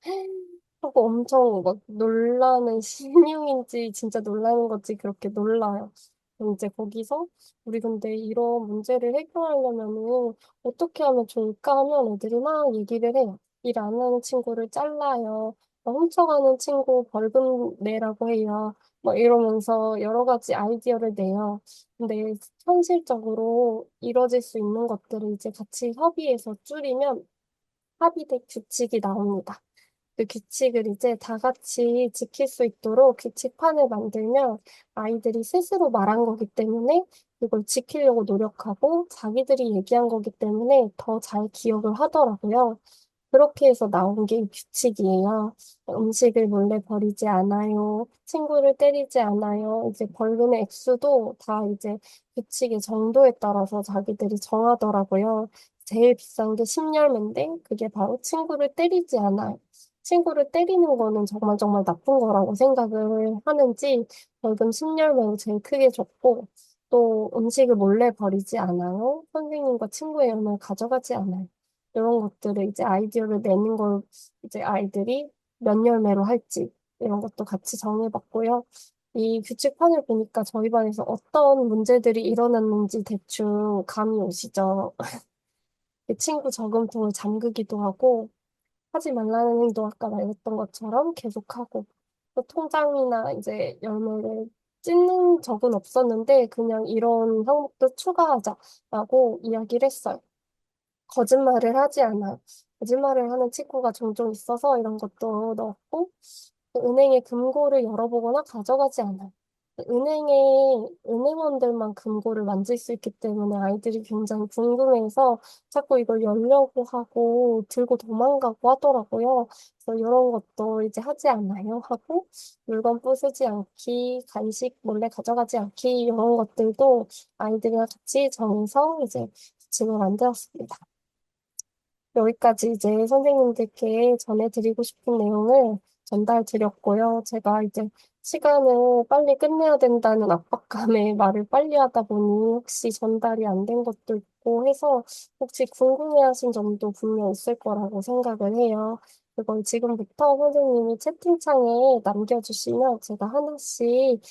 Speaker 1: 하고 엄청 막 놀라는 신용인지 진짜 놀라는 건지 그렇게 놀라요. 그럼 이제 거기서 우리 근데 이런 문제를 해결하려면은 어떻게 하면 좋을까 하면 애들이 막 얘기를 해요. 일 안 하는 친구를 잘라요. 훔쳐가는 친구 벌금 내라고 해요. 막 이러면서 여러 가지 아이디어를 내요. 근데 현실적으로 이뤄질 수 있는 것들을 이제 같이 협의해서 줄이면 합의된 규칙이 나옵니다. 그 규칙을 이제 다 같이 지킬 수 있도록 규칙판을 만들면 아이들이 스스로 말한 거기 때문에 그걸 지키려고 노력하고 자기들이 얘기한 거기 때문에 더 잘 기억을 하더라고요. 그렇게 해서 나온 게 규칙이에요. 음식을 몰래 버리지 않아요. 친구를 때리지 않아요. 이제 벌금의 액수도 다 이제 규칙의 정도에 따라서 자기들이 정하더라고요. 제일 비싼 게 10열매인데 그게 바로 친구를 때리지 않아요. 친구를 때리는 거는 정말 정말 나쁜 거라고 생각을 하는지 벌금 10열매로 제일 크게 줬고 또 음식을 몰래 버리지 않아요. 선생님과 친구의 연을 가져가지 않아요. 이런 것들을 이제 아이디어를 내는 걸 이제 아이들이 몇 열매로 할지 이런 것도 같이 정해봤고요. 이 규칙판을 보니까 저희 반에서 어떤 문제들이 일어났는지 대충 감이 오시죠. 그 친구 저금통을 잠그기도 하고 하지 말라는 행동 아까 말했던 것처럼 계속하고 또 통장이나 이제 열매를 찢는 적은 없었는데 그냥 이런 항목도 추가하자라고 이야기를 했어요. 거짓말을 하지 않아요. 거짓말을 하는 친구가 종종 있어서 이런 것도 넣었고, 은행의 금고를 열어보거나 가져가지 않아요. 은행원들만 금고를 만질 수 있기 때문에 아이들이 굉장히 궁금해서 자꾸 이걸 열려고 하고 들고 도망가고 하더라고요. 그래서 이런 것도 이제 하지 않아요 하고, 물건 부수지 않기, 간식 몰래 가져가지 않기, 이런 것들도 아이들이랑 같이 정해서 이제 규칙을 만들었습니다. 여기까지 이제 선생님들께 전해드리고 싶은 내용을 전달드렸고요. 제가 이제 시간을 빨리 끝내야 된다는 압박감에 말을 빨리 하다 보니 혹시 전달이 안 된 것도 있고 해서 혹시 궁금해하신 점도 분명 있을 거라고 생각을 해요. 그걸 지금부터 선생님이 채팅창에 남겨주시면 제가 하나씩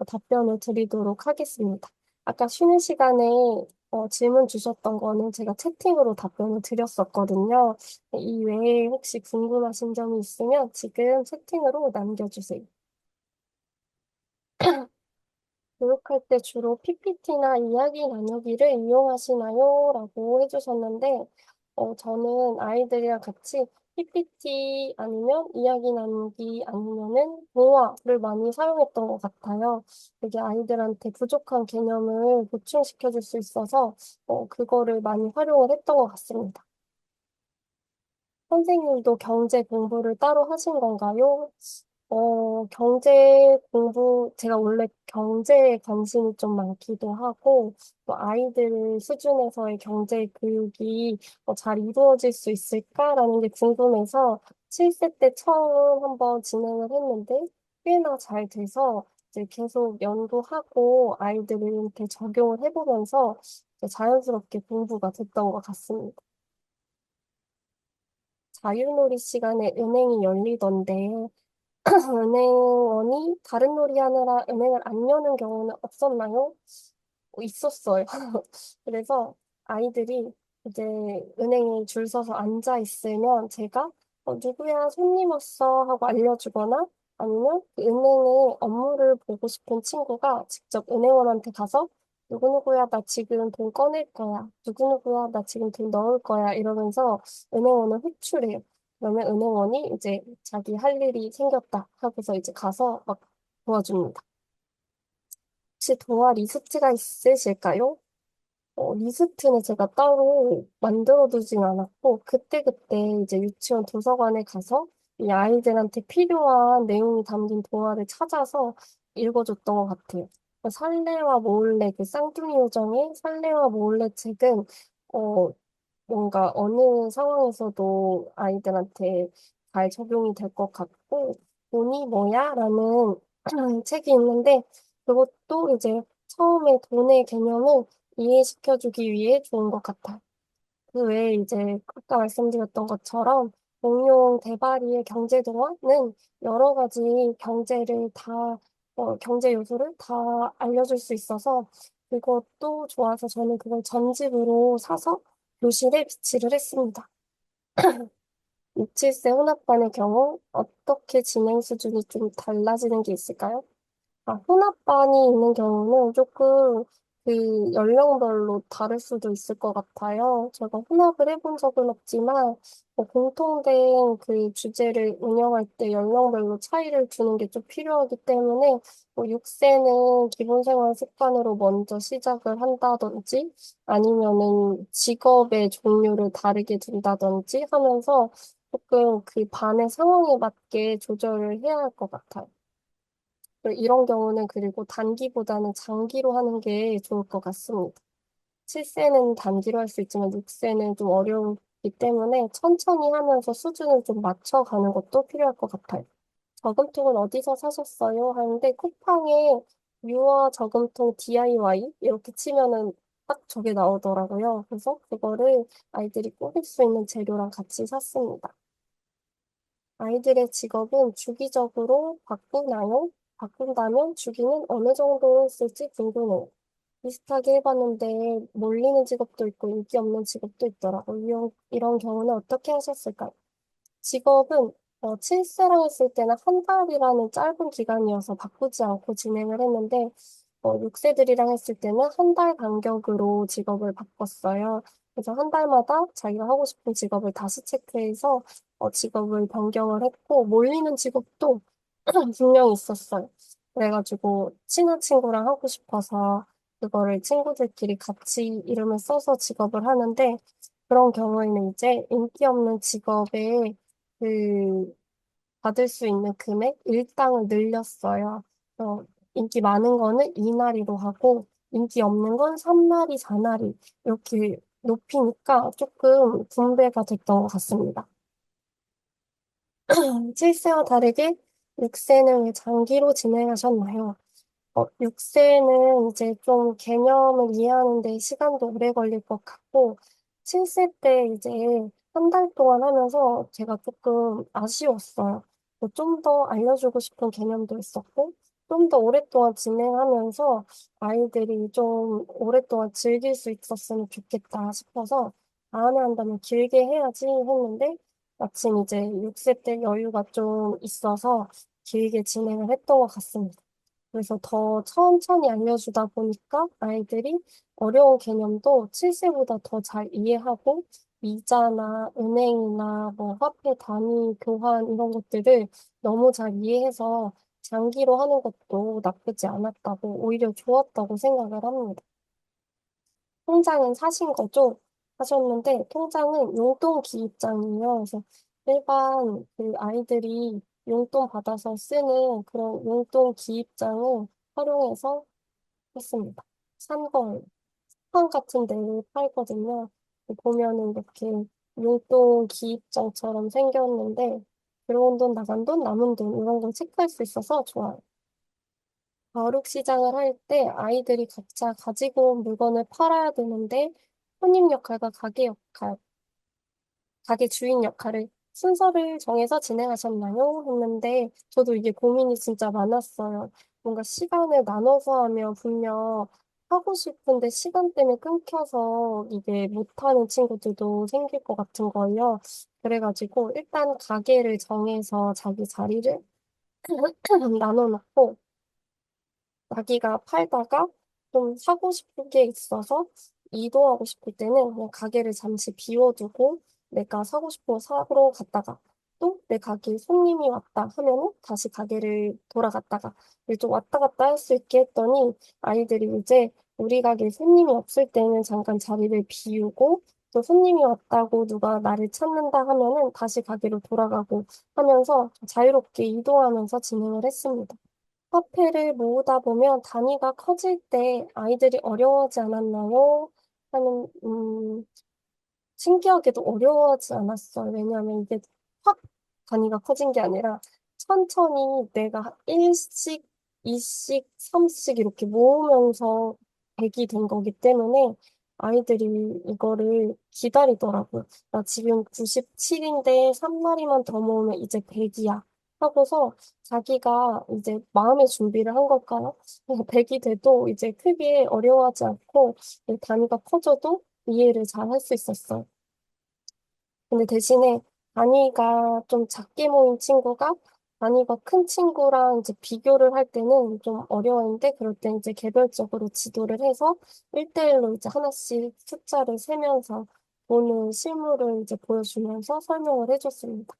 Speaker 1: 답변을 드리도록 하겠습니다. 아까 쉬는 시간에 질문 주셨던 거는 제가 채팅으로 답변을 드렸었거든요. 이 외에 혹시 궁금하신 점이 있으면 지금 채팅으로 남겨주세요. 교육할 때 주로 PPT나 이야기 나누기를 이용하시나요? 라고 해주셨는데, 저는 아이들이랑 같이 PPT 아니면 이야기 나누기 아니면은 동화를 많이 사용했던 것 같아요. 이게 아이들한테 부족한 개념을 보충시켜 줄 수 있어서 그거를 많이 활용을 했던 것 같습니다. 선생님도 경제 공부를 따로 하신 건가요? 경제 공부, 제가 원래 경제에 관심이 좀 많기도 하고, 또 아이들 수준에서의 경제 교육이 잘 이루어질 수 있을까라는 게 궁금해서 7세 때 처음 한번 진행을 했는데, 꽤나 잘 돼서 이제 계속 연구하고 아이들한테 적용을 해보면서 이제 자연스럽게 공부가 됐던 것 같습니다. 자유놀이 시간에 은행이 열리던데, 은행원이 다른 놀이 하느라 은행을 안 여는 경우는 없었나요? 있었어요. 그래서 아이들이 이제 은행에 줄 서서 앉아 있으면 제가 누구야 손님 왔어 하고 알려주거나 아니면 그 은행의 업무를 보고 싶은 친구가 직접 은행원한테 가서 누구누구야 나 지금 돈 꺼낼 거야. 누구누구야 나 지금 돈 넣을 거야. 이러면서 은행원을 호출해요. 그러면 은행원이 이제 자기 할 일이 생겼다 하고서 이제 가서 막 도와줍니다. 혹시 동아 리스트가 있으실까요? 리스트는 제가 따로 만들어두진 않았고, 그때그때 이제 유치원 도서관에 가서 이 아이들한테 필요한 내용이 담긴 동화를 찾아서 읽어줬던 것 같아요. 살레와 모을래, 그 쌍둥이 요정의 살레와 모을래 책은, 어, 뭔가 어느 상황에서도 아이들한테 잘 적용이 될 것 같고, 돈이 뭐야? 라는 책이 있는데, 그것도 이제 처음에 돈의 개념을 이해시켜주기 위해 좋은 것 같아요. 그 외에 이제 아까 말씀드렸던 것처럼 공룡 대바리의 경제동화는 여러 가지 경제 요소를 다 알려줄 수 있어서 그것도 좋아서 저는 그걸 전집으로 사서 교실에 비치를 했습니다. 6, 7세 혼합반의 경우 어떻게 진행 수준이 좀 달라지는 게 있을까요? 혼합반이 있는 경우는 조금 그 연령별로 다를 수도 있을 것 같아요. 제가 혼합을 해본 적은 없지만 공통된 그 주제를 운영할 때 연령별로 차이를 주는 게 좀 필요하기 때문에 6세는 기본생활 습관으로 먼저 시작을 한다든지 아니면은 직업의 종류를 다르게 둔다든지 하면서 조금 그 반의 상황에 맞게 조절을 해야 할 것 같아요. 이런 경우는 그리고 단기보다는 장기로 하는 게 좋을 것 같습니다. 7세는 단기로 할 수 있지만 6세는 좀 어려우기 때문에 천천히 하면서 수준을 좀 맞춰가는 것도 필요할 것 같아요. 저금통은 어디서 사셨어요? 하는데 쿠팡에 유아 저금통 DIY 이렇게 치면은 딱 저게 나오더라고요. 그래서 그거를 아이들이 꾸밀 수 있는 재료랑 같이 샀습니다. 아이들의 직업은 주기적으로 바꾸나요? 바꾼다면 주기는 어느 정도 쓸지 궁금해요. 비슷하게 해봤는데 몰리는 직업도 있고 인기 없는 직업도 있더라고요. 이런 경우는 어떻게 하셨을까요? 직업은 7세랑 했을 때는 한 달이라는 짧은 기간이어서 바꾸지 않고 진행을 했는데 6세들이랑 했을 때는 한 달 간격으로 직업을 바꿨어요. 그래서 한 달마다 자기가 하고 싶은 직업을 다시 체크해서 직업을 변경을 했고 몰리는 직업도 분명히 있었어요. 그래가지고 친한 친구랑 하고 싶어서 그거를 친구들끼리 같이 이름을 써서 직업을 하는데 그런 경우에는 이제 인기 없는 직업에 그 받을 수 있는 금액 일당을 늘렸어요. 인기 많은 거는 2나리로 하고 인기 없는 건 3나리, 4나리 이렇게 높이니까 조금 분배가 됐던 것 같습니다. 7세와 다르게 6세는 왜 장기로 진행하셨나요? 6세는 이제 좀 개념을 이해하는 데 시간도 오래 걸릴 것 같고, 7세 때 이제 한 달 동안 하면서 제가 조금 아쉬웠어요. 좀 더 알려주고 싶은 개념도 있었고, 좀 더 오랫동안 진행하면서 아이들이 좀 오랫동안 즐길 수 있었으면 좋겠다 싶어서 다음에 한다면 길게 해야지 했는데, 마침 이제 6세 때 여유가 좀 있어서 길게 진행을 했던 것 같습니다. 그래서 더 천천히 알려주다 보니까 아이들이 어려운 개념도 7세보다 더 잘 이해하고 이자나 은행이나 뭐 화폐 단위 교환 이런 것들을 너무 잘 이해해서 장기로 하는 것도 나쁘지 않았다고, 오히려 좋았다고 생각을 합니다. 통장은 사신 거죠? 하셨는데, 통장은 용돈 기입장이에요. 그래서 일반 그 아이들이 용돈 받아서 쓰는 그런 용돈 기입장을 활용해서 했습니다. 산 거예요. 쿠팡 같은 데를 팔거든요. 보면은 이렇게 용돈 기입장처럼 생겼는데, 들어온 돈, 나간 돈, 남은 돈 이런 걸 체크할 수 있어서 좋아요. 벼룩 시장을 할 때 아이들이 각자 가지고 온 물건을 팔아야 되는데 손님 역할과 가게 역할, 가게 주인 역할을 순서를 정해서 진행하셨나요? 했는데 저도 이게 고민이 진짜 많았어요. 뭔가 시간을 나눠서 하면 분명 하고 싶은데 시간 때문에 끊겨서 이게 못하는 친구들도 생길 것 같은 거예요. 그래가지고 일단 가게를 정해서 자기 자리를 나눠놓고 자기가 팔다가 좀 사고 싶은 게 있어서 이동하고 싶을 때는 그냥 가게를 잠시 비워두고 내가 사고 싶은 거 사러 갔다가 또 내 가게에 손님이 왔다 하면은 다시 가게를 돌아갔다가 좀 왔다 갔다 할 수 있게 했더니 아이들이 이제 우리 가게에 손님이 없을 때는 잠깐 자리를 비우고 또 손님이 왔다고 누가 나를 찾는다 하면은 다시 가게로 돌아가고 하면서 자유롭게 이동하면서 진행을 했습니다. 화폐를 모으다 보면 단위가 커질 때 아이들이 어려워하지 않았나요? 하는, 신기하게도 어려워하지 않았어요. 왜냐하면 이게 확 단위가 커진 게 아니라 천천히 내가 1씩, 2씩, 3씩 이렇게 모으면서 100이 된 거기 때문에 아이들이 이거를 기다리더라고요. 나 지금 97인데 3마리만 더 모으면 이제 100이야. 하고서 자기가 이제 마음의 준비를 한 걸까요? 100이 돼도 이제 크게 어려워하지 않고 단위가 커져도 이해를 잘 할 수 있었어요. 근데 대신에 단위가 좀 작게 모인 친구가 단위가 큰 친구랑 이제 비교를 할 때는 좀 어려웠는데 그럴 때 이제 개별적으로 지도를 해서 1대1로 이제 하나씩 숫자를 세면서 보는 실물을 이제 보여주면서 설명을 해줬습니다.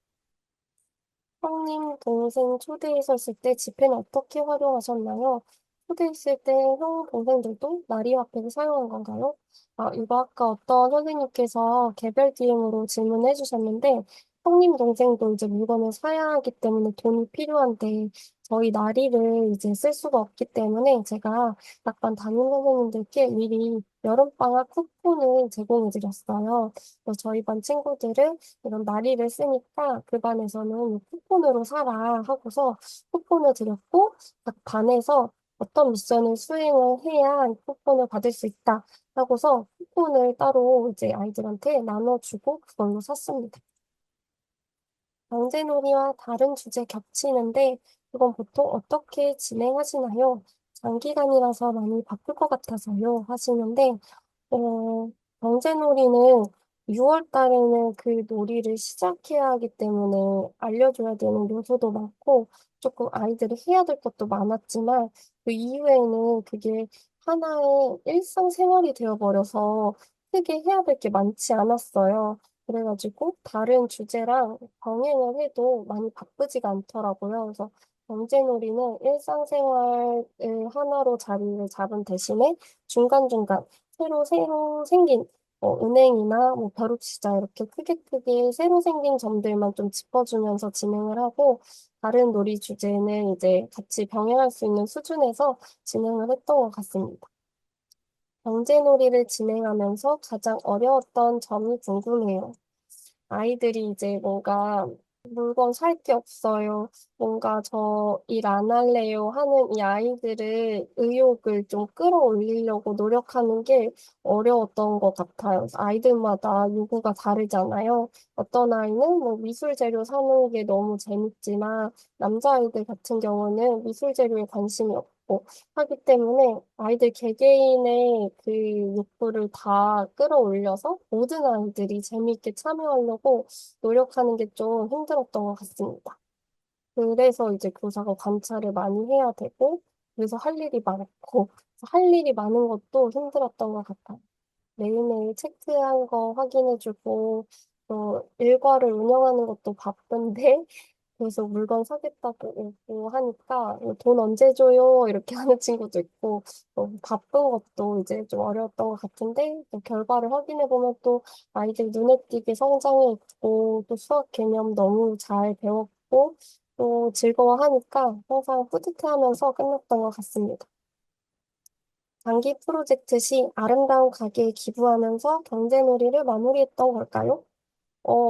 Speaker 1: 형님, 동생 초대했었을 때 지폐는 어떻게 활용하셨나요? 초대했을 때 형, 동생들도 나리화폐를 사용한 건가요? 아, 이거 아까 어떤 선생님께서 개별 DM으로 질문해 주셨는데, 형님, 동생도 이제 물건을 사야 하기 때문에 돈이 필요한데, 저희 나리를 이제 쓸 수가 없기 때문에 제가 약간 담임 선생님들께 미리 여름방학 쿠폰을 제공해 드렸어요. 그래서 저희 반 친구들은 이런 나리를 쓰니까 그 반에서는 쿠폰으로 사라 하고서 쿠폰을 드렸고 각 반에서 어떤 미션을 수행을 해야 이 쿠폰을 받을 수 있다 하고서 쿠폰을 따로 이제 아이들한테 나눠주고 그걸로 샀습니다. 경제놀이와 다른 주제 겹치는데 그건 보통 어떻게 진행하시나요? 장기간이라서 많이 바쁠 것 같아서요 하시는데 어, 경제놀이는 6월 달에는 그 놀이를 시작해야 하기 때문에 알려줘야 되는 요소도 많고 조금 아이들이 해야 될 것도 많았지만 그 이후에는 그게 하나의 일상생활이 되어버려서 크게 해야 될 게 많지 않았어요. 그래가지고 다른 주제랑 병행을 해도 많이 바쁘지가 않더라고요. 그래서 경제놀이는 일상생활을 하나로 자리를 잡은 대신에 중간중간 새로 생긴 은행이나 뭐 벼룩시장 이렇게 크게 크게 새로 생긴 점들만 좀 짚어주면서 진행을 하고 다른 놀이 주제는 이제 같이 병행할 수 있는 수준에서 진행을 했던 것 같습니다. 경제놀이를 진행하면서 가장 어려웠던 점이 궁금해요. 아이들이 이제 뭔가 물건 살 게 없어요. 뭔가 저 일 안 할래요 하는 이 아이들의 의욕을 좀 끌어올리려고 노력하는 게 어려웠던 것 같아요. 그래서 아이들마다 요구가 다르잖아요. 어떤 아이는 뭐 미술 재료 사는 게 너무 재밌지만 남자아이들 같은 경우는 미술 재료에 관심이 없고 하기 때문에 아이들 개개인의 그 욕구를 다 끌어올려서 모든 아이들이 재미있게 참여하려고 노력하는 게 좀 힘들었던 것 같습니다. 그래서 이제 교사가 관찰을 많이 해야 되고, 그래서 할 일이 많고, 할 일이 많은 것도 힘들었던 것 같아요. 매일매일 체크한 거 확인해주고, 또 일과를 운영하는 것도 바쁜데, 그래서 물건 사겠다고 오고 하니까 돈 언제 줘요? 이렇게 하는 친구도 있고 바쁜 것도 이제 좀 어려웠던 것 같은데 또 결과를 확인해 보면 또 아이들 눈에 띄게 성장해 있고 또 수학 개념 너무 잘 배웠고 또 즐거워하니까 항상 뿌듯해하면서 끝났던 것 같습니다. 장기 프로젝트 시 아름다운 가게에 기부하면서 경제놀이를 마무리했던 걸까요?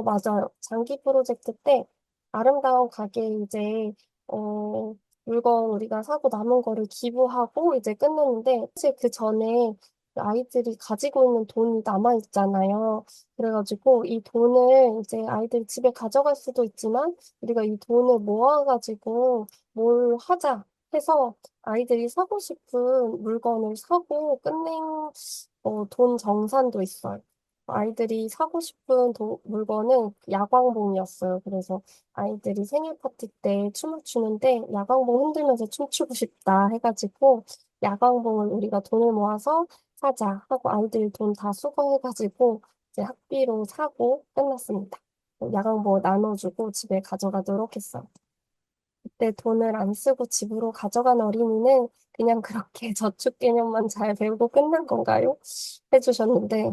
Speaker 1: 맞아요. 장기 프로젝트 때 아름다운 가게에 이제, 어, 물건 우리가 사고 남은 거를 기부하고 이제 끝냈는데, 사실 그 전에 아이들이 가지고 있는 돈이 남아있잖아요. 그래가지고 이 돈을 이제 아이들이 집에 가져갈 수도 있지만, 우리가 이 돈을 모아가지고 뭘 하자 해서 아이들이 사고 싶은 물건을 사고 끝낸 돈 정산도 있어요. 아이들이 사고 싶은 물건은 야광봉이었어요. 그래서 아이들이 생일 파티 때 춤을 추는데 야광봉 흔들면서 춤추고 싶다 해가지고 야광봉을 우리가 돈을 모아서 사자 하고 아이들 돈 다 수거해가지고 이제 학비로 사고 끝났습니다. 야광봉을 나눠주고 집에 가져가도록 했어요. 그때 돈을 안 쓰고 집으로 가져간 어린이는 그냥 그렇게 저축 개념만 잘 배우고 끝난 건가요? 해주셨는데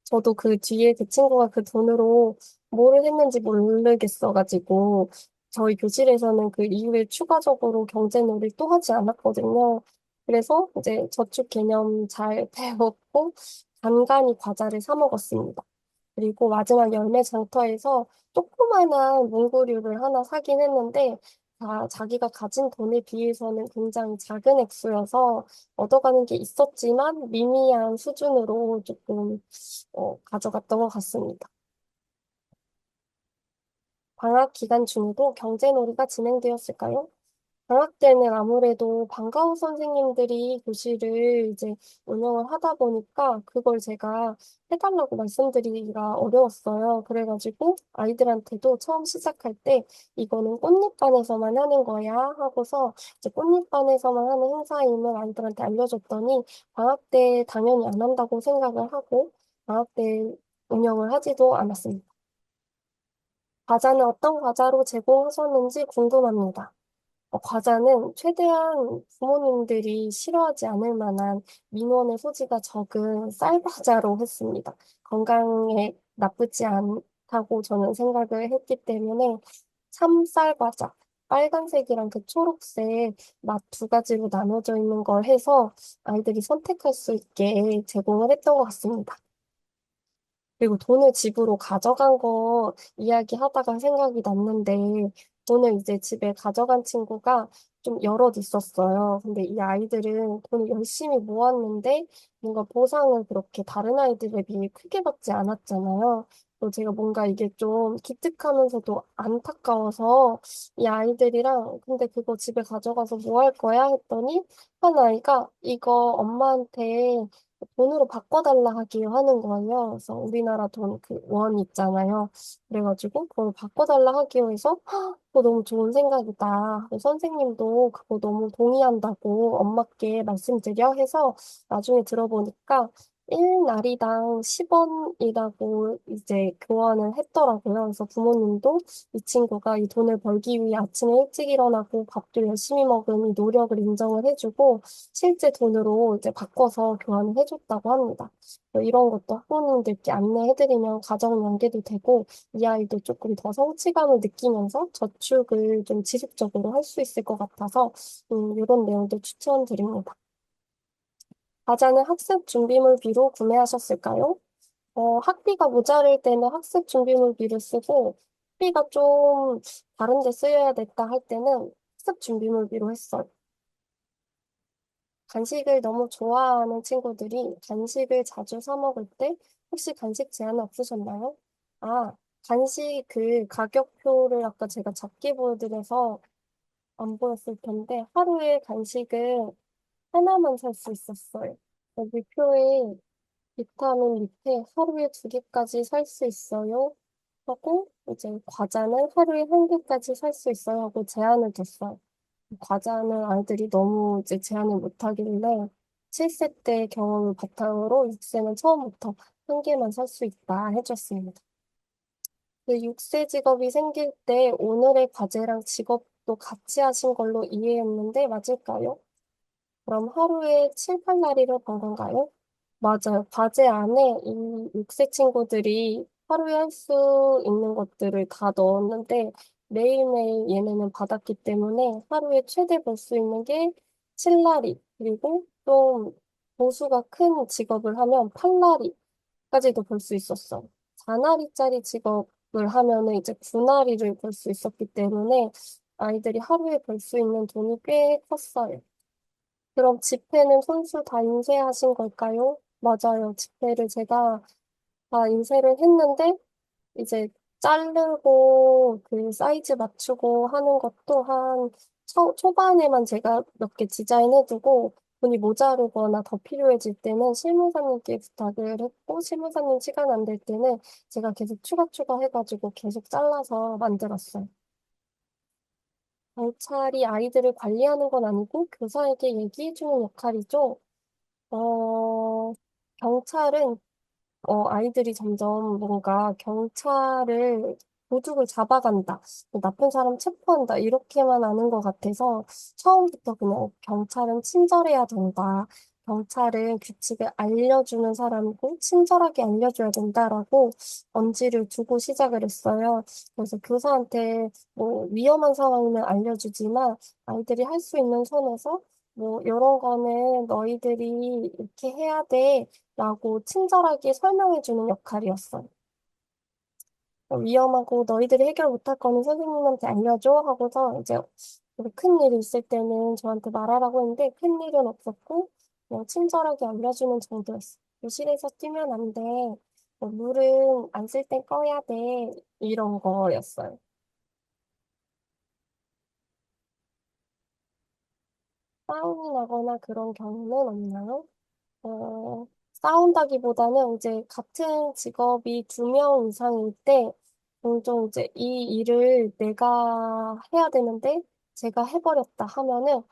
Speaker 1: 저도 그 뒤에 그 친구가 그 돈으로 뭐를 했는지 모르겠어가지고 저희 교실에서는 그 이후에 추가적으로 경제놀이 또 하지 않았거든요. 그래서 이제 저축 개념 잘 배웠고 간간히 과자를 사 먹었습니다. 그리고 마지막 열매 장터에서 조그만한 문구류를 하나 사긴 했는데 자기가 가진 돈에 비해서는 굉장히 작은 액수여서 얻어가는 게 있었지만 미미한 수준으로 조금 가져갔던 것 같습니다. 방학 기간 중에도 경제놀이가 진행되었을까요? 방학 때는 아무래도 방과후 선생님들이 교실을 이제 운영을 하다 보니까 그걸 제가 해달라고 말씀드리기가 어려웠어요. 그래가지고 아이들한테도 처음 시작할 때 이거는 꽃잎반에서만 하는 거야 하고서 이제 꽃잎반에서만 하는 행사임을 아이들한테 알려줬더니 방학 때 당연히 안 한다고 생각을 하고 방학 때 운영을 하지도 않았습니다. 과자는 어떤 과자로 제공하셨는지 궁금합니다. 과자는 최대한 부모님들이 싫어하지 않을 만한 민원의 소지가 적은 쌀과자로 했습니다. 건강에 나쁘지 않다고 저는 생각을 했기 때문에 참쌀과자, 빨간색이랑 그 초록색 맛 두 가지로 나눠져 있는 걸 해서 아이들이 선택할 수 있게 제공을 했던 것 같습니다. 그리고 돈을 집으로 가져간 거 이야기하다가 생각이 났는데, 돈을 이제 집에 가져간 친구가 좀 여럿 있었어요. 근데 이 아이들은 돈을 열심히 모았는데, 뭔가 보상을 그렇게 다른 아이들에 비해 크게 받지 않았잖아요. 또 제가 뭔가 이게 좀 기특하면서도 안타까워서 이 아이들이랑 근데 그거 집에 가져가서 뭐 할 거야? 했더니 한 아이가 이거 엄마한테 돈으로 바꿔달라 하기로 하는 거예요. 그래서 우리나라 돈 그 원 있잖아요. 그래가지고 그걸 바꿔달라 하기로 해서 "헉, 그거 너무 좋은 생각이다. 선생님도 그거 너무 동의한다고 엄마께 말씀드려 해서 나중에 들어보니까 1날이당 10원이라고 이제 교환을 했더라고요. 그래서 부모님도 이 친구가 이 돈을 벌기 위해 아침에 일찍 일어나고 밥도 열심히 먹은 이 노력을 인정을 해주고 실제 돈으로 이제 바꿔서 교환을 해줬다고 합니다. 이런 것도 학부모님들께 안내해드리면 가정 연계도 되고 이 아이도 조금 더 성취감을 느끼면서 저축을 좀 지속적으로 할 수 있을 것 같아서 이런 내용도 추천드립니다. 과자는 학습 준비물비로 구매하셨을까요? 학비가 모자랄 때는 학습 준비물비를 쓰고 학비가 좀 다른 데 쓰여야 됐다 할 때는 학습 준비물비로 했어요. 간식을 너무 좋아하는 친구들이 간식을 자주 사 먹을 때 혹시 간식 제한 없으셨나요? 아, 간식 그 가격표를 아까 제가 작게 보여드려서 안 보였을 텐데 하루에 간식을 하나만 살 수 있었어요. 여기 표에 비타민 밑에 하루에 2개까지 살 수 있어요. 하고 이제 과자는 하루에 1개까지 살 수 있어요 하고 제한을 뒀어요. 과자는 아이들이 너무 이제 제한을 못 하길래 7세 때 경험을 바탕으로 6세는 처음부터 한 개만 살 수 있다 해줬습니다. 그 6세 직업이 생길 때 오늘의 과제랑 직업도 같이 하신 걸로 이해했는데 맞을까요? 그럼 하루에 7, 8마리를 번 건가요? 맞아요. 과제 안에 이 6세 친구들이 하루에 할 수 있는 것들을 다 넣었는데 매일매일 얘네는 받았기 때문에 하루에 최대 볼 수 있는 게 7라리 그리고 좀 보수가 큰 직업을 하면 8라리까지도 볼 수 있었어요. 4나리짜리 직업을 하면은 이제 9나리를 볼 수 있었기 때문에 아이들이 하루에 벌 수 있는 돈이 꽤 컸어요. 그럼 집회는 손수 다 인쇄하신 걸까요? 맞아요. 집회를 제가 다 인쇄를 했는데, 이제 자르고 그 사이즈 맞추고 하는 것도 초반에만 제가 몇 개 디자인해두고, 돈이 모자르거나 더 필요해질 때는 실무사님께 부탁을 했고, 실무사님 시간 안 될 때는 제가 계속 추가 해가지고 계속 잘라서 만들었어요. 경찰이 아이들을 관리하는 건 아니고 교사에게 얘기해주는 역할이죠. 어, 경찰은, 아이들이 점점 뭔가 경찰을 도둑을 잡아간다, 나쁜 사람 체포한다, 이렇게만 아는 것 같아서 처음부터 그냥 경찰은 친절해야 된다. 경찰은 규칙을 알려주는 사람이고 친절하게 알려줘야 된다라고 언지를 두고 시작을 했어요. 그래서 교사한테 뭐 위험한 상황이면 알려주지만 아이들이 할 수 있는 선에서 뭐 이런 거는 너희들이 이렇게 해야 돼 라고 친절하게 설명해주는 역할이었어요. 위험하고 너희들이 해결 못할 거는 선생님한테 알려줘 하고서 이제 큰 일이 있을 때는 저한테 말하라고 했는데 큰 일은 없었고 그냥 친절하게 알려주는 정도였어요. 교실에서 뛰면 안 돼. 뭐 물은 안 쓸 땐 꺼야 돼. 이런 거였어요. 싸움이 나거나 그런 경우는 없나요? 싸운다기보다는 이제 같은 직업이 2명 이상일 때 종종 이제 이 일을 내가 해야 되는데 제가 해버렸다 하면은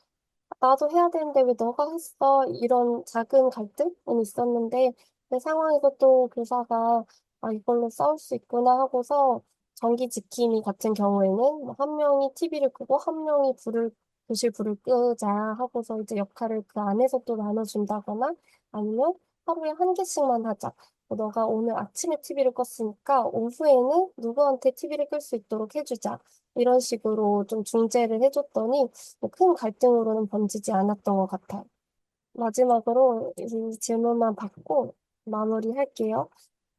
Speaker 1: 나도 해야 되는데 왜 너가 했어? 이런 작은 갈등은 있었는데 그 상황에서 또 교사가 이걸로 싸울 수 있구나 하고서 전기 지킴이 같은 경우에는 뭐한 명이 TV를 끄고 한 명이 교실 불을 끄자 하고서 이제 역할을 그 안에서 또 나눠준다거나 아니면 하루에 한 개씩만 하자. 너가 오늘 아침에 TV를 껐으니까 오후에는 누구한테 TV를 끌 수 있도록 해주자. 이런 식으로 좀 중재를 해줬더니 뭐큰 갈등으로는 번지지 않았던 것 같아요. 마지막으로 이 질문만 받고 마무리할게요.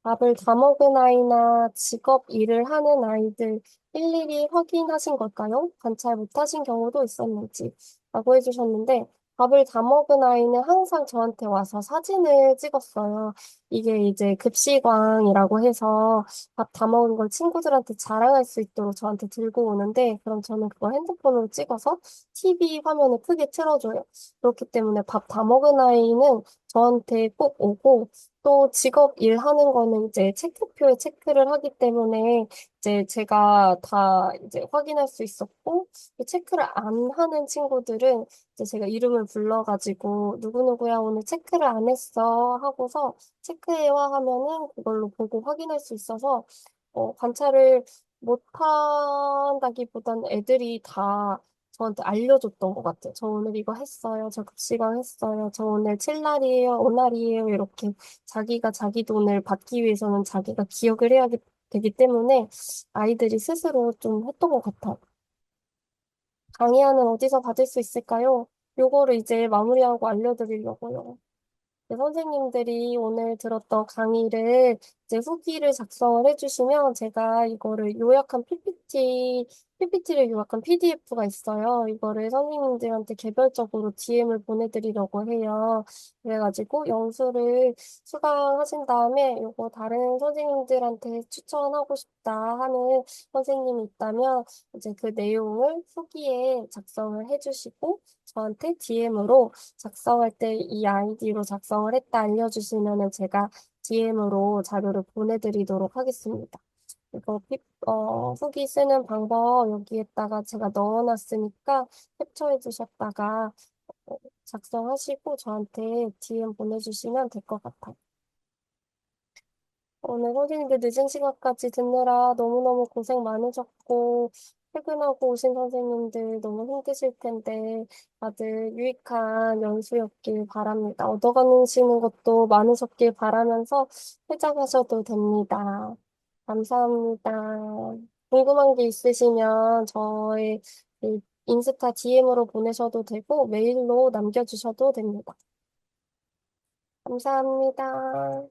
Speaker 1: 밥을 다 먹은 아이나 직업 일을 하는 아이들 일일이 확인하신 걸까요? 관찰 못하신 경우도 있었는지 라고 해주셨는데 밥을 다 먹은 아이는 항상 저한테 와서 사진을 찍었어요. 이게 이제 급식왕이라고 해서 밥 다 먹은 걸 친구들한테 자랑할 수 있도록 저한테 들고 오는데 그럼 저는 그걸 핸드폰으로 찍어서 TV 화면에 크게 틀어줘요. 그렇기 때문에 밥 다 먹은 아이는 저한테 꼭 오고 또 직업 일하는 거는 이제 체크표에 체크를 하기 때문에 이제 제가 다 이제 확인할 수 있었고 체크를 안 하는 친구들은 이제 제가 이름을 불러가지고 누구누구야 오늘 체크를 안 했어 하고서 체크해와 하면은 그걸로 보고 확인할 수 있어서 관찰을 못한다기보다는 애들이 다 저한테 알려줬던 것 같아요. 저 오늘 이거 했어요. 저 급식왕 했어요. 저 오늘 7날이에요. 5날이에요. 이렇게 자기가 자기 돈을 받기 위해서는 자기가 기억을 해야 되기 때문에 아이들이 스스로 좀 했던 것 같아요. 강의안은 어디서 받을 수 있을까요? 요거를 이제 마무리하고 알려드리려고요. 네, 선생님들이 오늘 들었던 강의를 이제 후기를 작성을 해주시면 제가 이거를 요약한 PPT를 요약한 PDF가 있어요. 이거를 선생님들한테 개별적으로 DM을 보내드리려고 해요. 그래가지고 영수를 수강하신 다음에 이거 다른 선생님들한테 추천하고 싶다 하는 선생님이 있다면 이제 그 내용을 후기에 작성을 해주시고 저한테 DM으로 작성할 때 이 아이디로 작성을 했다 알려주시면은 제가 DM으로 자료를 보내드리도록 하겠습니다. 이거 후기 쓰는 방법 여기에다가 제가 넣어놨으니까 캡처해 주셨다가 작성하시고 저한테 DM 보내주시면 될 것 같아요. 오늘 선생님들 늦은 시간까지 듣느라 너무너무 고생 많으셨고, 퇴근하고 오신 선생님들 너무 힘드실 텐데, 다들 유익한 연수였길 바랍니다. 얻어가시는 것도 많으셨길 바라면서 퇴장하셔도 됩니다. 감사합니다. 궁금한 게 있으시면 저의 그 인스타 DM으로 보내셔도 되고, 메일로 남겨주셔도 됩니다. 감사합니다.